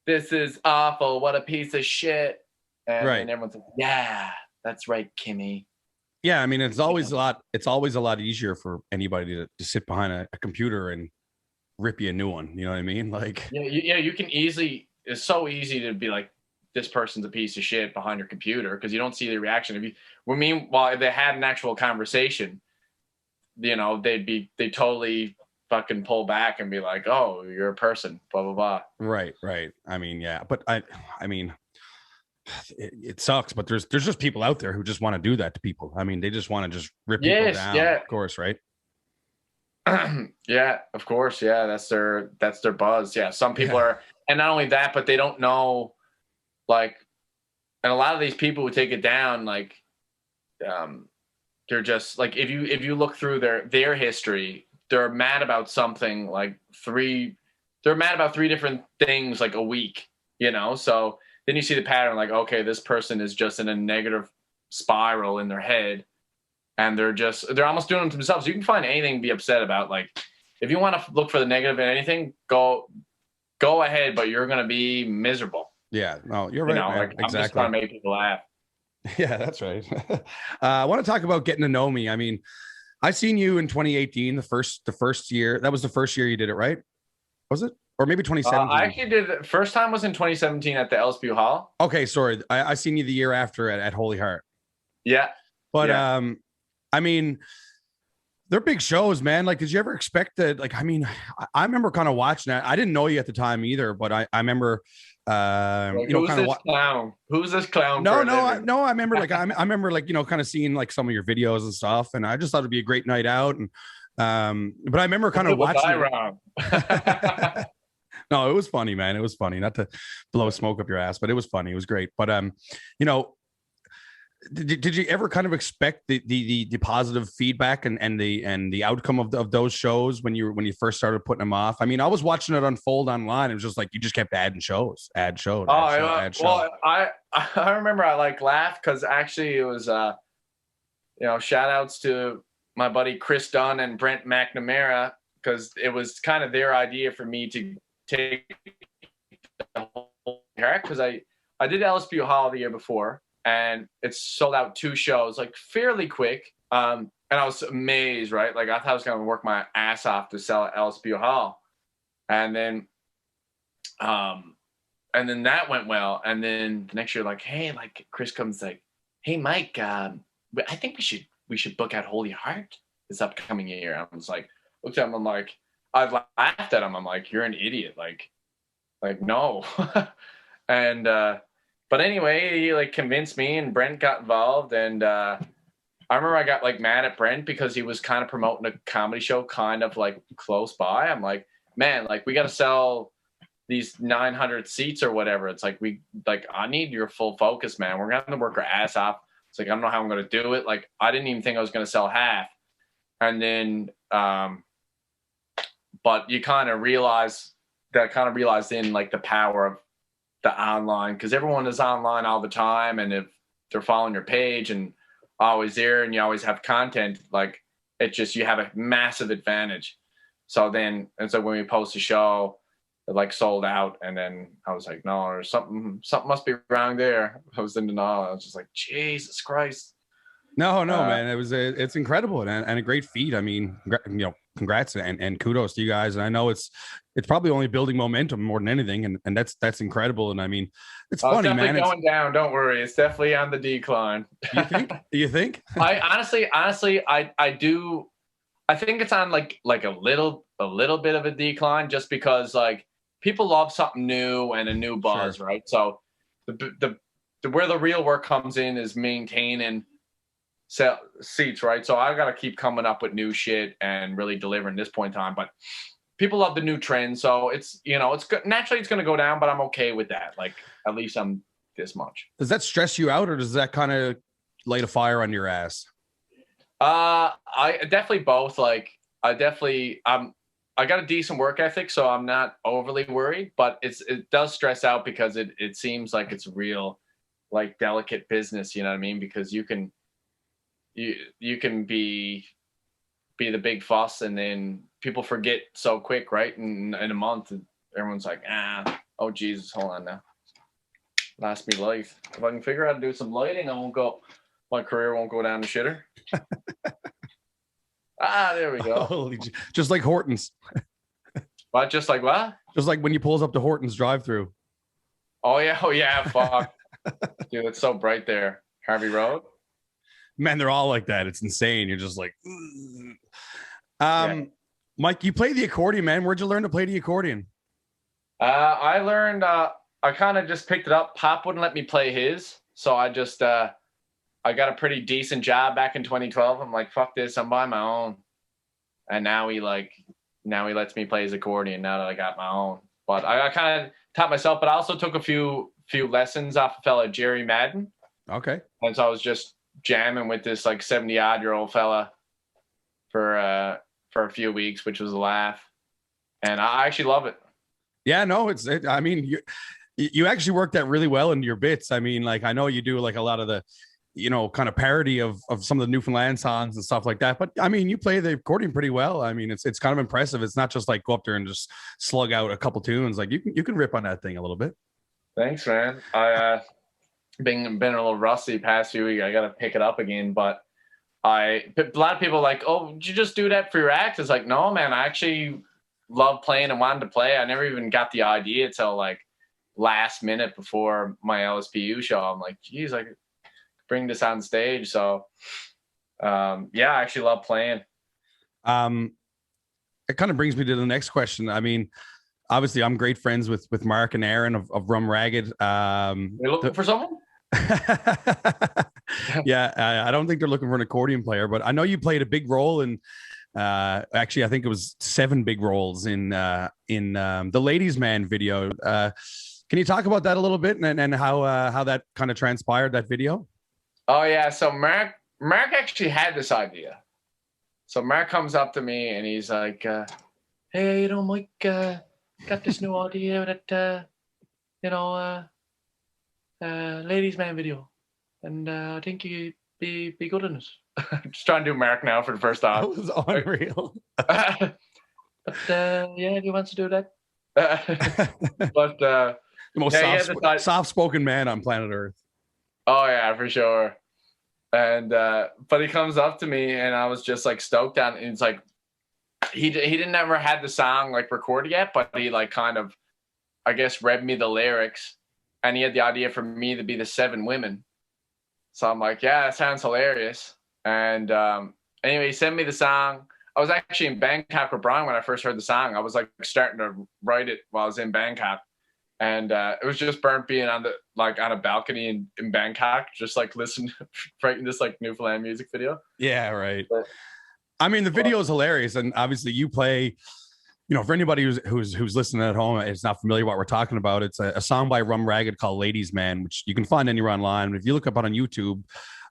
This is awful. What a piece of shit. And, right. And everyone's like, yeah, That's right, Kimmy. Yeah, I mean, it's always a lot easier for anybody to sit behind a computer and rip you a new one. You know what I mean? Like, yeah, you can easily. It's so easy to be like, this person's a piece of shit behind your computer because you don't see the reaction. If they had an actual conversation, you know, they totally fucking pull back and be like, oh, you're a person, blah blah blah. Right. I mean, yeah, but I mean, it sucks, but there's just people out there who just want to do that to people. I mean, they just want to just rip people down. Yeah, of course, right? Yeah, of course. Yeah, that's their buzz. Yeah, some people are, and not only that, but they don't know, like, and a lot of these people who take it down, like, they're just like, if you look through their history, they're mad about something like they're mad about three different things like a week, you know. So then you see the pattern, like, okay, this person is just in a negative spiral in their head, and they're almost doing it to themselves. You can find anything to be upset about. Like, if you want to look for the negative in anything, go ahead, but you're going to be miserable. Yeah, no, you're right. You know, like, exactly. I'm just trying to make people laugh. Yeah, that's right. I want to talk about getting to know me. I mean, I seen you in 2018, the first year. That was the first year you did it, right? Was it? Or maybe 2017? I actually did it. First time was in 2017 at the LSPU Hall. Okay, sorry. I seen you the year after at Holy Heart. Yeah. But I mean, they're big shows, man. Like, did you ever expect that? Like, I mean, I remember kind of watching that. I didn't know you at the time either, but I remember like, you know, kind of clown. Who's this clown? No. I remember like I remember like, you know, kind of seeing like some of your videos and stuff, and I just thought it'd be a great night out. And but I remember kind of watching. No, it was funny, man. It was funny. Not to blow smoke up your ass, but it was funny. It was great. But you know, did you ever kind of expect the positive feedback and the outcome of those shows when you first started putting them off? I mean, I was watching it unfold online. It was just like you just kept adding shows, add show. Well, I remember I like laughed because actually it was you know, shout outs to my buddy Chris Dunn and Brent McNamara, because it was kind of their idea for me to take the whole haircut, because I did LSPU Hall the year before, and it's sold out 2 shows like fairly quick. And I was amazed, right? Like, I thought I was going to work my ass off to sell at LSPU Hall. And then that went well. And then the next year, like, hey, like, Chris comes like, hey, Mike, I think we should book out Holy Heart this upcoming year. I was like, looked at him, I'm like, I laughed at him. I'm like, you're an idiot. Like no. And, but anyway, he like convinced me, and Brent got involved. And I remember I got like mad at Brent because he was kind of promoting a comedy show kind of like close by. I'm like, man, like, we got to sell these 900 seats or whatever. It's like, I need your full focus, man. We're going to have to work our ass off. It's like, I don't know how I'm going to do it. Like, I didn't even think I was going to sell half. And then, but you kind of realize in like the power of the online, because everyone is online all the time, and if they're following your page and always there, and you always have content, like, it's just, you have a massive advantage. So when we post a show, it like sold out, and then I was like, no, or something must be wrong there. I was in denial. I was just like, Jesus Christ. No, man, it's incredible and a great feat. I mean, you know, congrats and kudos to you guys. And I know it's probably only building momentum more than anything, and that's incredible. And I mean, it's funny, man. It's definitely going down. Don't worry, it's definitely on the decline. You think? You think? I honestly, I do. I think it's on like a little bit of a decline, just because like people love something new and a new buzz, sure. Right? So the where the real work comes in is maintaining seats, right? So I got to keep coming up with new shit and really delivering this point in time. But people love the new trend, so it's, you know, it's good. Naturally, it's going to go down, but I'm okay with that. Like, at least I'm this much. Does that stress you out, or does that kind of light a fire on your ass? I definitely both. Like, I got a decent work ethic, so I'm not overly worried. But it does stress out because it seems like it's real, like, delicate business. You know what I mean? Because you can be the big fuss, and then people forget so quick, right? In a month, everyone's like, oh Jesus, hold on now, last me life. If I can figure out how to do some lighting, I won't go. my career won't go down the shitter. There we go. Holy, just like Hortons. What? Just like what? Just like when you pulls up to Hortons drive-through. Oh yeah, fuck. Dude, it's so bright there. Harvey Road. Man, they're all like that. It's insane. You're just like, yeah. Mike, you play the accordion, man. Where'd you learn to play the accordion? I learned. I kind of just picked it up. Pop wouldn't let me play his, so I just I got a pretty decent job back in 2012. I'm like, fuck this, I'm buying my own. And now he lets me play his accordion now that I got my own. But I kind of taught myself, but I also took a few lessons off a fella, Jerry Madden. Okay. And so I was just jamming with this like 70-odd-year-old fella for a few weeks, which was a laugh. And I actually love it. Yeah, no, I mean, you actually work that really well into your bits. I mean, like, I know you do like a lot of the, kind of parody of some of the Newfoundland songs and stuff like that. But I mean, you play the accordion pretty well. I mean, it's kind of impressive. It's not just like go up there and just slug out a couple tunes. Like you can rip on that thing a little bit. Thanks, man. I been a little rusty past few weeks. I got to pick it up again. But a lot of people are like, oh, did you just do that for your act? It's like, no, man, I actually love playing and wanted to play. I never even got the idea till like last minute before my LSPU show. I'm like, geez, I could bring this on stage. So I actually love playing. It kind of brings me to the next question. I mean, obviously I'm great friends with Mark and Aaron of Rum Ragged. You're looking for someone? Yeah, I don't think they're looking for an accordion player, but I know you played a big role in actually I think it was 7 big roles in the Ladies Man video. Can you talk about that a little bit and how that kind of transpired, that video? Oh yeah, so Mark actually had this idea. So Mark comes up to me and he's like, hey, Mike, got this new idea that Ladies Man video, and I think you'd be good in it. Just trying to do Mark now for the first time. That was unreal. But he wants to do that. But the most soft-spoken man on planet Earth. Oh yeah, for sure. And but he comes up to me and I was just like stoked on it. And it's like he didn't ever had the song like recorded yet, but he like kind of, I guess, read me the lyrics, and he had the idea for me to be the 7 women. So I'm like, yeah, that sounds hilarious. And anyway, he sent me the song. I was actually in Bangkok with Brian when I first heard the song. I was like starting to write it while I was in Bangkok. And it was just burnt being on a balcony in Bangkok, just like writing this like Newfoundland music video. Yeah, right. But, I mean, the video is hilarious, and obviously you play. For anybody who's listening at home, it's not familiar with what we're talking about. It's a song by Rum Ragged called "Ladies Man," which you can find anywhere online. If you look up on YouTube,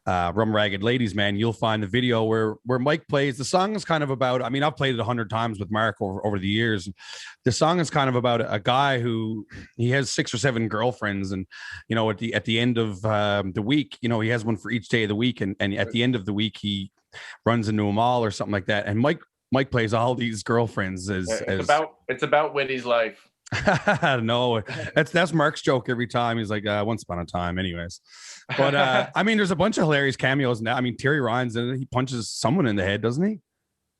Rum Ragged Ladies Man, you'll find the video where Mike plays. The song is kind of about, I mean, I've played it 100 times with Mark over the years. The song is kind of about a guy who he has 6 or 7 girlfriends, and at the end of the week, he has one for each day of the week, and at the end of the week he runs into them all or something like that. And Mike plays all these girlfriends it's about Whitty's life. No, that's Mark's joke every time. He's like, once upon a time, anyways. But I mean, there's a bunch of hilarious cameos now. I mean, Terry Ryan's in it. He punches someone in the head, doesn't he?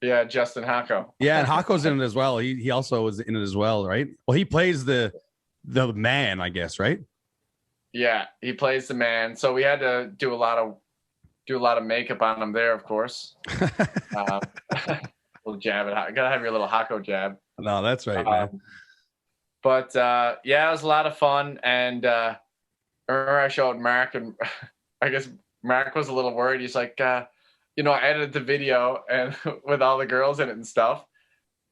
Yeah, Justin Hacko. Yeah, and Hacko's in it as well. He also is in it as well, right? Well, he plays the man, I guess, right? Yeah, he plays the man. So we had to do a lot of makeup on him there, of course. Little jab it. I gotta have your little Hacko jab. No, that's right, man. But it was a lot of fun, and I showed Mark, and I guess Mark was a little worried. He's like, I edited the video and with all the girls in it and stuff,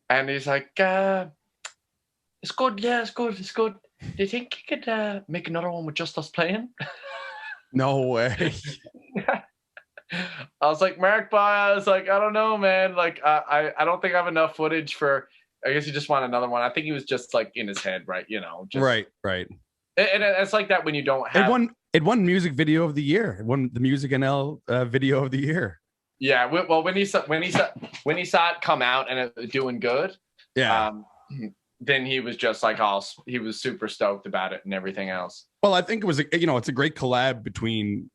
and he's like, it's good, yeah, it's good. Do you think you could make another one with just us playing? No way. I was like, Mark, bye. I was like, I don't know, man. Like, I don't think I have enough footage for. I guess you just want another one. I think he was just like in his head, right? Just, right. And it's like that when you don't have. It won music video of the year. It won the Music NL video of the year. Yeah. Well, when he saw it come out and it was doing good. Yeah. Then he was just like, he was super stoked about it and everything else. Well, I think it was, it's a great collab between,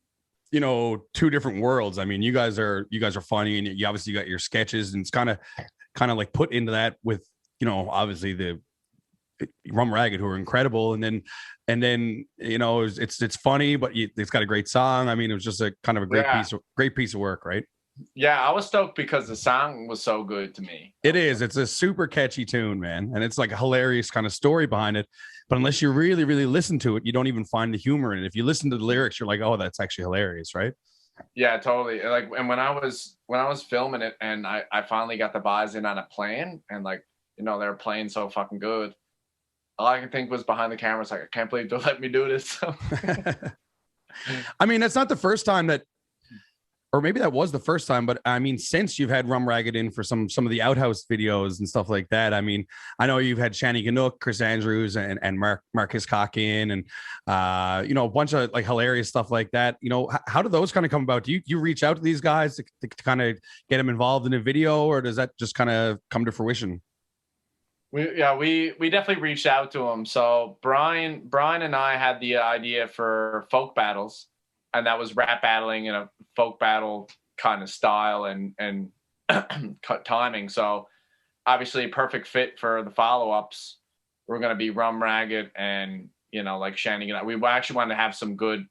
you know, two different worlds. I mean, you guys are funny, and you obviously got your sketches, and it's kind of like put into that with, you know, obviously the Rum Ragged, who are incredible, and then you know, it's funny, but it's got a great song. I mean, it was just a kind of a great piece of work, right? Yeah, I was stoked because the song was so good to me. It is. It's a super catchy tune, man, and it's like a hilarious kind of story behind it. But unless you really, really listen to it, you don't even find the humor in it. If you listen to the lyrics, you're like, oh, that's actually hilarious, right? Yeah, totally. Like, and when I was filming it, and I finally got the boys in on a plane, and like, you know, they're playing so fucking good. All I can think was behind the camera, it's like, I can't believe they'll let me do this. I mean, that's not the first time that, or maybe that was the first time, but I mean, since you've had Rum Ragged in for some of the Outhouse videos and stuff like that, I mean, I know you've had Shani Ganook, Chris Andrews, and Mark Hiscock in, and you know, a bunch of like hilarious stuff like that. You know, how do those kind of come about? Do you reach out to these guys to kind of get them involved in a video, or does that just kind of come to fruition? We definitely reached out to them. So Brian and I had the idea for folk battles, and that was rap battling in a folk battle kind of style and timing. So obviously a perfect fit for the follow-ups. We're going to be Rum Ragged and, you know, like Shannon. We actually wanted to have some good,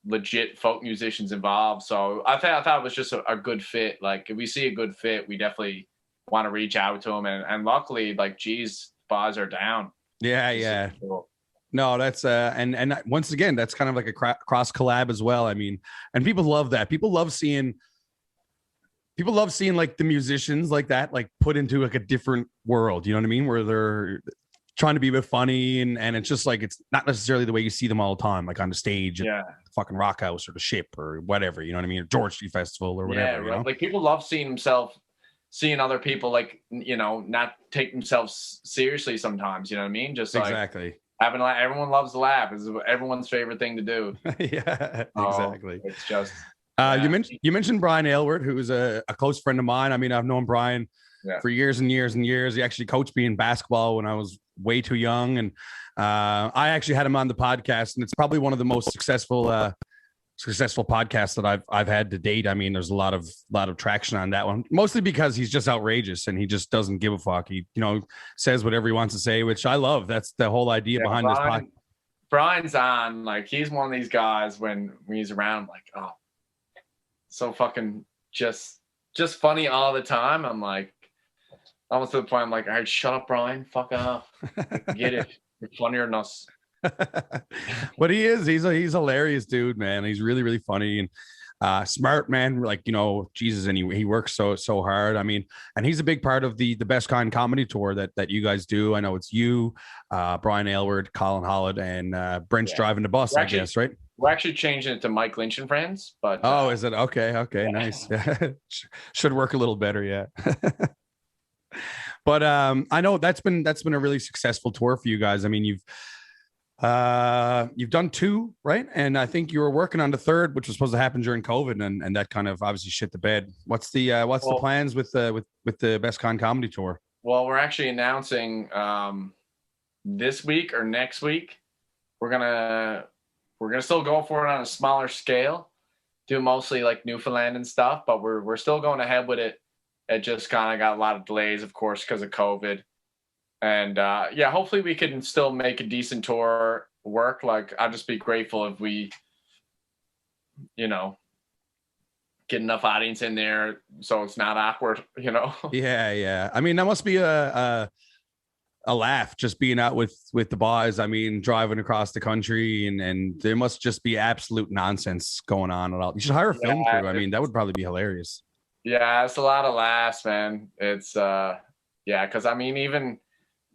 legit folk musicians involved. So I thought it was just a good fit. Like, if we see a good fit, we definitely want to reach out to them. And luckily, like, geez, bars are down. Yeah. Cool. No, that's and once again, that's kind of like a cross collab as well. I mean, and people love that. People love seeing like the musicians like that, like put into like a different world. You know what I mean? Where they're trying to be a bit funny, and it's just like, it's not necessarily the way you see them all the time, like on the stage, at the fucking Rock House or the Ship or whatever. You know what I mean? Or George Street Festival or whatever. You know? Like, people love seeing other people, like, you know, not take themselves seriously sometimes. You know what I mean? Just like, exactly. Everyone loves to laugh. It's everyone's favorite thing to do. Yeah, exactly. It's just you mentioned Brian Aylward, who is a close friend of mine. I mean, I've known Brian for years and years and years. He actually coached me in basketball when I was way too young, and I actually had him on the podcast, and it's probably one of the most successful podcasts that I've had to date. I mean, there's a lot of traction on that one, mostly because he's just outrageous and he just doesn't give a fuck. He, you know, says whatever he wants to say, which I love. That's the whole idea behind this podcast. Brian's on, like, he's one of these guys when he's around, like, oh, so fucking just funny all the time. I'm like, almost to the point I'm like, all right, shut up, Brian, fuck off. Get it. You're funnier than us. But he's a hilarious dude, man. He's really, really funny and smart, man. Like, you know, Jesus, and he works so hard. I mean, and he's a big part of the Best Kind comedy tour that you guys do. I know it's you, Brian Aylward, Colin Holland, and Brent's driving the bus, I guess, right? We're actually changing it to Mike Lynch and Friends, but is it? Okay, nice. Should work a little better, yeah. But I know that's been a really successful tour for you guys. I mean, you've done two, right? And I think you were working on the third, which was supposed to happen during COVID, and that kind of obviously shit the bed. What's the plans with the Best Con comedy tour? Well, we're actually announcing this week or next week. We're gonna still go for it on a smaller scale, do mostly like Newfoundland and stuff, but we're still going ahead with it. It just kind of got a lot of delays, of course, because of COVID. And hopefully we can still make a decent tour work. Like, I'd just be grateful if we, you know, get enough audience in there so it's not awkward, you know? Yeah. I mean, that must be a laugh just being out with the boys. I mean, driving across the country and there must just be absolute nonsense going on at all. You should hire a film crew. I mean, that would probably be hilarious. Yeah, it's a lot of laughs, man. It's because I mean, even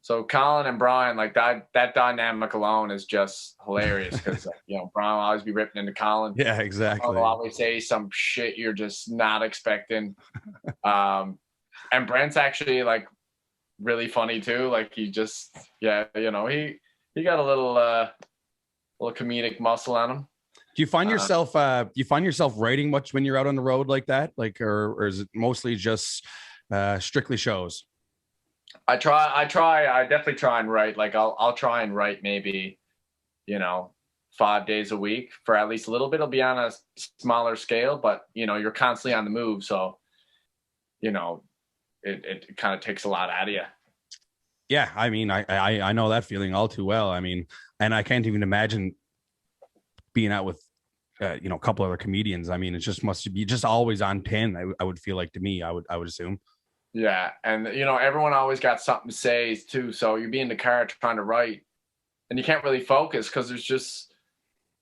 so, Colin and Brian, like that dynamic alone is just hilarious because you know, Brian will always be ripping into Colin. Yeah, exactly. Colin will always say some shit you're just not expecting. And Brent's actually like really funny too. Like, he just you know, he got a little comedic muscle on him. Do you find yourself writing much when you're out on the road like that? Like, or is it mostly just strictly shows? I definitely try and write. Like, I'll try and write maybe, you know, 5 days a week for at least a little bit. It'll be on a smaller scale, but you're constantly on the move. So, it kind of takes a lot out of you. Yeah. I mean, I know that feeling all too well. I mean, and I can't even imagine being out with, a couple other comedians. I mean, it just must be just always on 10. I would feel like, to me, I would assume. Yeah. And, everyone always got something to say too. So you'd be in the car trying to write and you can't really focus because there's just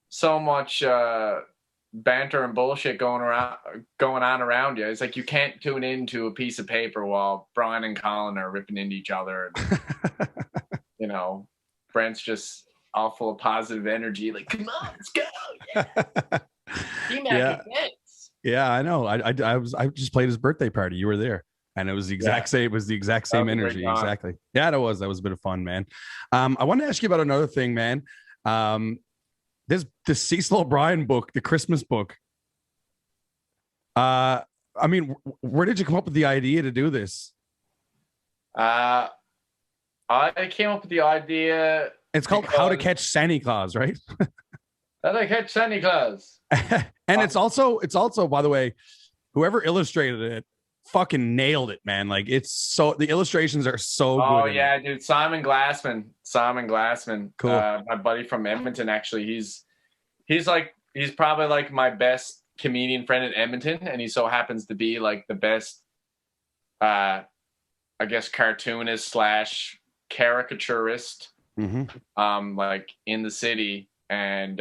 so much banter and bullshit going on around you. It's like you can't tune into a piece of paper while Brian and Colin are ripping into each other. And, Brent's just all full of positive energy. Like, come on, let's go. Yeah. Yeah, I know. I just played his birthday party. You were there. And it was the exact same. It was the exact same energy. Exactly. Yeah, that was a bit of fun, man. I wanted to ask you about another thing, man. This Cecil O'Brien book, the Christmas book. I mean, where did you come up with the idea to do this? I came up with the idea. It's called How to Catch Santa Claus, right? How to Catch Santa Claus. And it's also, by the way, whoever illustrated it fucking nailed it, man. Like, the illustrations are so good. Oh yeah, dude. Simon Glassman. Cool. My buddy from Edmonton, actually. He's probably like my best comedian friend in Edmonton, and he so happens to be like the best I guess cartoonist / caricaturist like in the city. And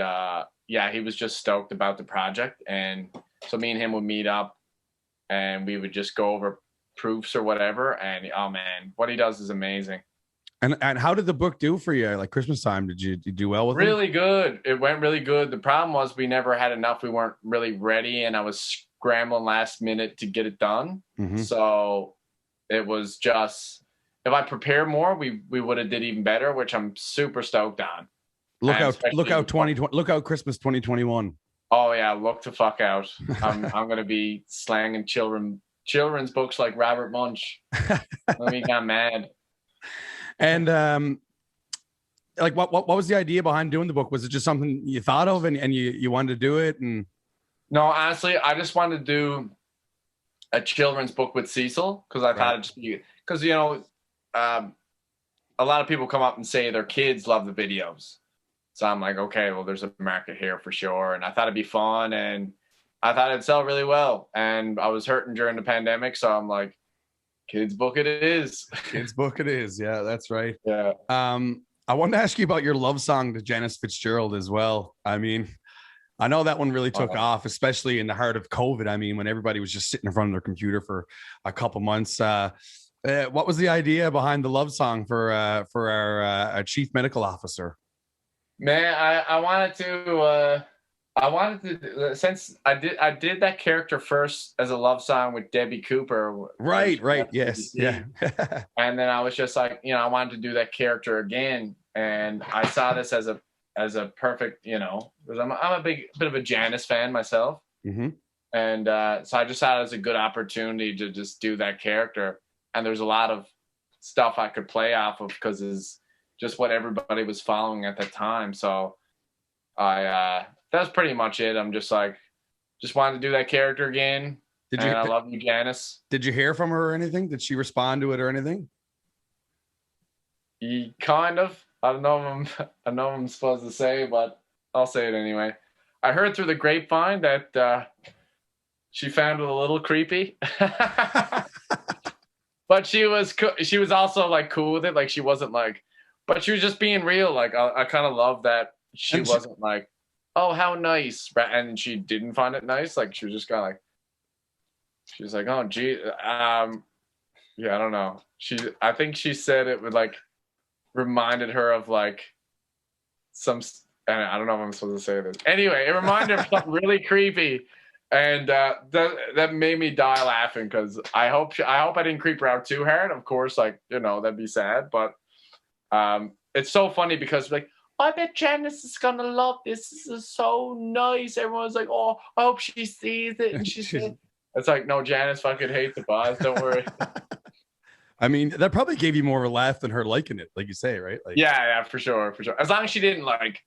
he was just stoked about the project, and so me and him would meet up and we would just go over proofs or whatever. And oh man, what he does is amazing. And how did the book do for you? Like Christmas time, did you do well with it? Really good. It went really good. The problem was we never had enough. We weren't really ready, and I was scrambling last minute to get it done. So it was just, if I prepared more, we would have did even better, which I'm super stoked on. Look out 2020, look out Christmas 2021. Oh yeah, look the fuck out. I'm gonna be slanging children's books like Robert Munch. Let me get mad. And like what was the idea behind doing the book? Was it just something you thought of and you wanted to do it? And no, honestly, I just wanted to do a children's book with Cecil because I thought it'd just be, because a lot of people come up and say their kids love the videos. So I'm like, okay, well, there's a market here for sure. And I thought it'd be fun, and I thought it'd sell really well. And I was hurting during the pandemic, so I'm like, kids book it is. Kids book it is. Yeah, that's right. Yeah. I wanted to ask you about your love song to Janice Fitzgerald as well. I mean, I know that one really took off, especially in the heart of COVID. I mean, when everybody was just sitting in front of their computer for a couple months. What was the idea behind the love song for our chief medical officer? Man, I wanted to, since I did that character first as a love song with Debbie Cooper. Right. Yes. Yeah. And then I was just like, I wanted to do that character again. And I saw this as a perfect, because I'm a bit of a Janice fan myself. And so I just thought it was a good opportunity to just do that character. And there's a lot of stuff I could play off of because it's just what everybody was following at that time. So that's pretty much it. I'm just like, just wanted to do that character again. I love you, Janice. Did you hear from her or anything? Did she respond to it or anything? Kind of. I don't know if I'm supposed to say, but I'll say it anyway. I heard through the grapevine that she found it a little creepy. But she was also like cool with it. Like she wasn't like, but she was just being real. Like I kind of love that she wasn't like, oh, how nice. And she didn't find it nice. Like she was just kind of like, she was like, oh, gee. Yeah, I don't know. I think she said it would like reminded her of like some, and I don't know if I'm supposed to say this. Anyway, it reminded her of something really creepy. And that made me die laughing because I hope I didn't creep her out too hard. Of course, like, that'd be sad. But it's so funny because like, I bet Janice is gonna love this. This is so nice. Everyone's like, oh, I hope she sees it. And she's it's like, no, Janice fucking hates the boss. Don't worry. I mean, that probably gave you more of a laugh than her liking it, like you say, right? Like, yeah, for sure. As long as she didn't like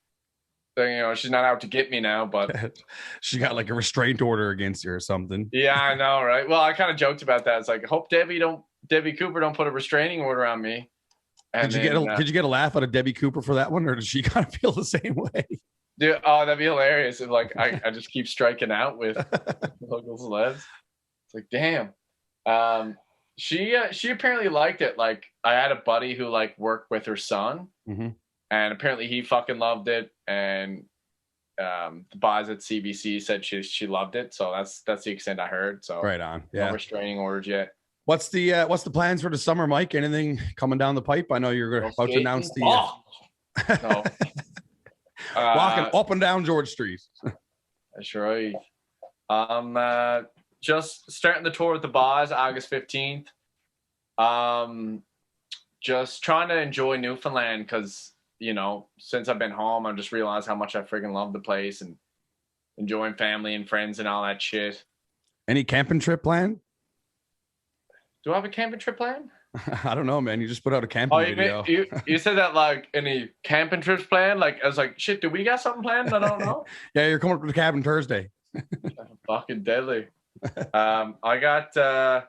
she's not out to get me now, but she got like a restraint order against you or something. Yeah, I know, right? Well, I kind of joked about that. It's like, I hope Debbie Cooper don't put a restraining order on me. And did you get a laugh out of Debbie Cooper for that one, or did she kind of feel the same way? Dude, oh, that'd be hilarious if like I just keep striking out with local celebs. It's like, damn. She apparently liked it. Like, I had a buddy who like worked with her son, and apparently he fucking loved it. And the boss at CBC said she loved it. So that's the extent I heard. So right on. Yeah. No restraining orders yet. What's the plans for the summer, Mike? Anything coming down the pipe? I know you're about to announce the no. Walking up and down George Street. That's right. Just starting the tour with the Boz August 15th. Just trying to enjoy Newfoundland because, since I've been home, I've just realized how much I friggin' love the place and enjoying family and friends and all that shit. Any camping trip planned? Do I have a camping trip planned? I don't know, man. You just put out a camping video. You said that like any camping trips planned? Like, I was like, shit, do we got something planned? I don't know. Yeah, you're coming up to the cabin Thursday. Fucking deadly. I got, I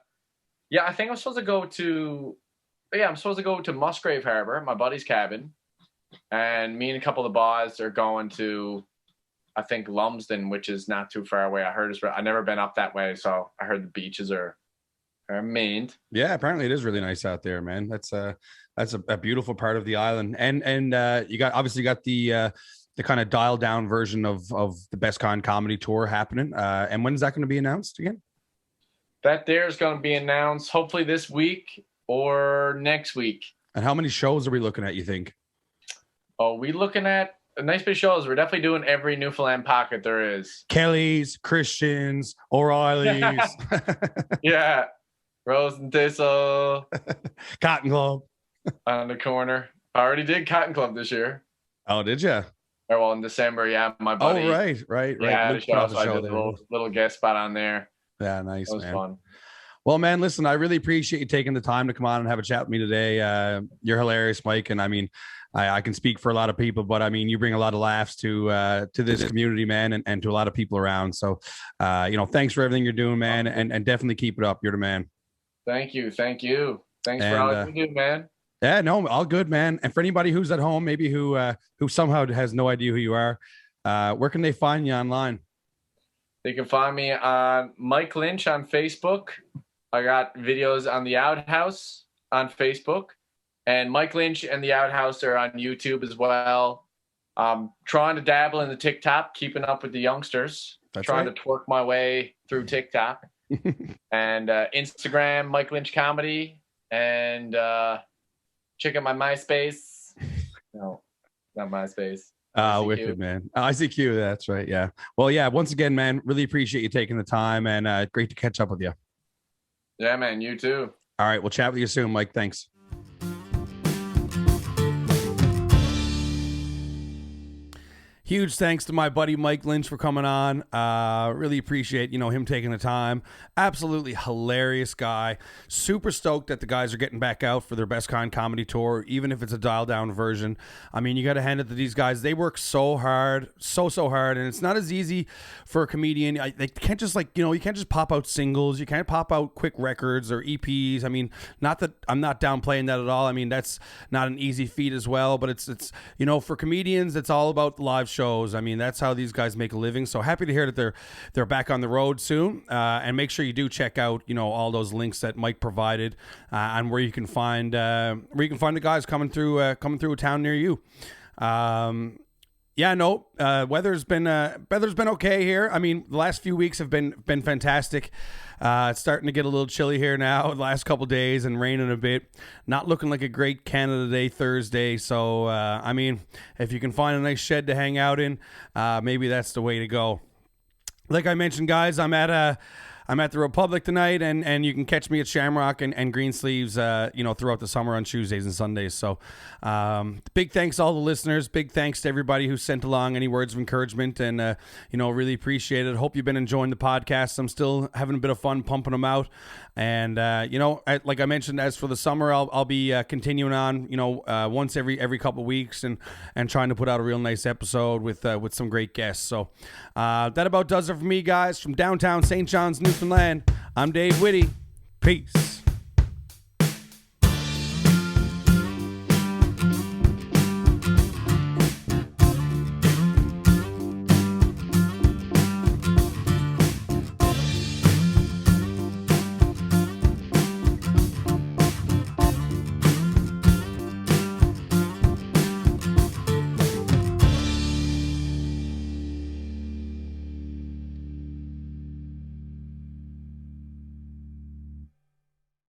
think I'm supposed to go to Musgrave Harbor, my buddy's cabin. And me and a couple of the boys are going to, I think, Lumsden, which is not too far away. I've never been up that way, so I heard the beaches are mean. Yeah, apparently it is really nice out there, man. That's a beautiful part of the island. And you got the kind of dialed down version of the Best Con comedy tour happening. And when is that going to be announced again? That there is going to be announced hopefully this week or next week. And how many shows are we looking at, you think? Oh, we looking at a nice big shows. We're definitely doing every Newfoundland pocket there is. Kelly's, Christian's, O'Reilly's. Yeah. Rose and Thistle. Cotton Club. On the corner. I already did Cotton Club this year. Oh, did you? Or, well, in December, yeah. My buddy. Oh, right. Yeah, the show, so I did a little guest spot on there. Yeah, nice, man. That was fun. Well, man, listen, I really appreciate you taking the time to come on and have a chat with me today. You're hilarious, Mike. And I mean, I can speak for a lot of people, but I mean, you bring a lot of laughs to this community, man, and to a lot of people around. So, thanks for everything you're doing, man. And definitely keep it up. You're the man. Thank you. Thanks for all you do, man. Yeah, no, all good, man. And for anybody who's at home, maybe who somehow has no idea who you are, where can they find you online? They can find me on Mike Lynch on Facebook. I got videos on the Outhouse on Facebook, and Mike Lynch and the Outhouse are on YouTube as well. Trying to dabble in the TikTok, keeping up with the youngsters. That's trying right. to twerk my way through TikTok. And Instagram, Mike Lynch Comedy, and check out my MySpace. No, not MySpace. Wicked, man. ICQ, that's right. Yeah. Well, yeah. Once again, man, really appreciate you taking the time, and great to catch up with you. Yeah, man. You too. All right. We'll chat with you soon, Mike. Thanks. Huge thanks to my buddy Mike Lynch for coming on. Really appreciate, him taking the time. Absolutely hilarious guy. Super stoked that the guys are getting back out for their Best Con comedy tour, even if it's a dialed down version. I mean, you got to hand it to these guys. They work so hard, so hard, and it's not as easy for a comedian. They can't just you can't just pop out singles. You can't pop out quick records or EPs. I mean, not that I'm not downplaying that at all. I mean, that's not an easy feat as well, but it's for comedians, it's all about the live shows. I mean, that's how these guys make a living. So happy to hear that they're back on the road soon. And make sure you do check out all those links that Mike provided and where you can find the guys coming through a town near you. Weather's been okay here. I mean, the last few weeks have been fantastic. It's starting to get a little chilly here now the last couple days and raining a bit. Not looking like a great Canada Day Thursday. So, I mean, if you can find a nice shed to hang out in, maybe that's the way to go. Like I mentioned, guys, I'm at I'm at the Republic tonight, and you can catch me at Shamrock and Greensleeves, throughout the summer on Tuesdays and Sundays. So big thanks to all the listeners. Big thanks to everybody who sent along any words of encouragement, and really appreciate it. Hope you've been enjoying the podcast. I'm still having a bit of fun pumping them out. And, like I mentioned, as for the summer, I'll be continuing on, once every couple of weeks and trying to put out a real nice episode with some great guests. So that about does it for me, guys. From downtown St. John's, Newfoundland, I'm Dave Whitty. Peace.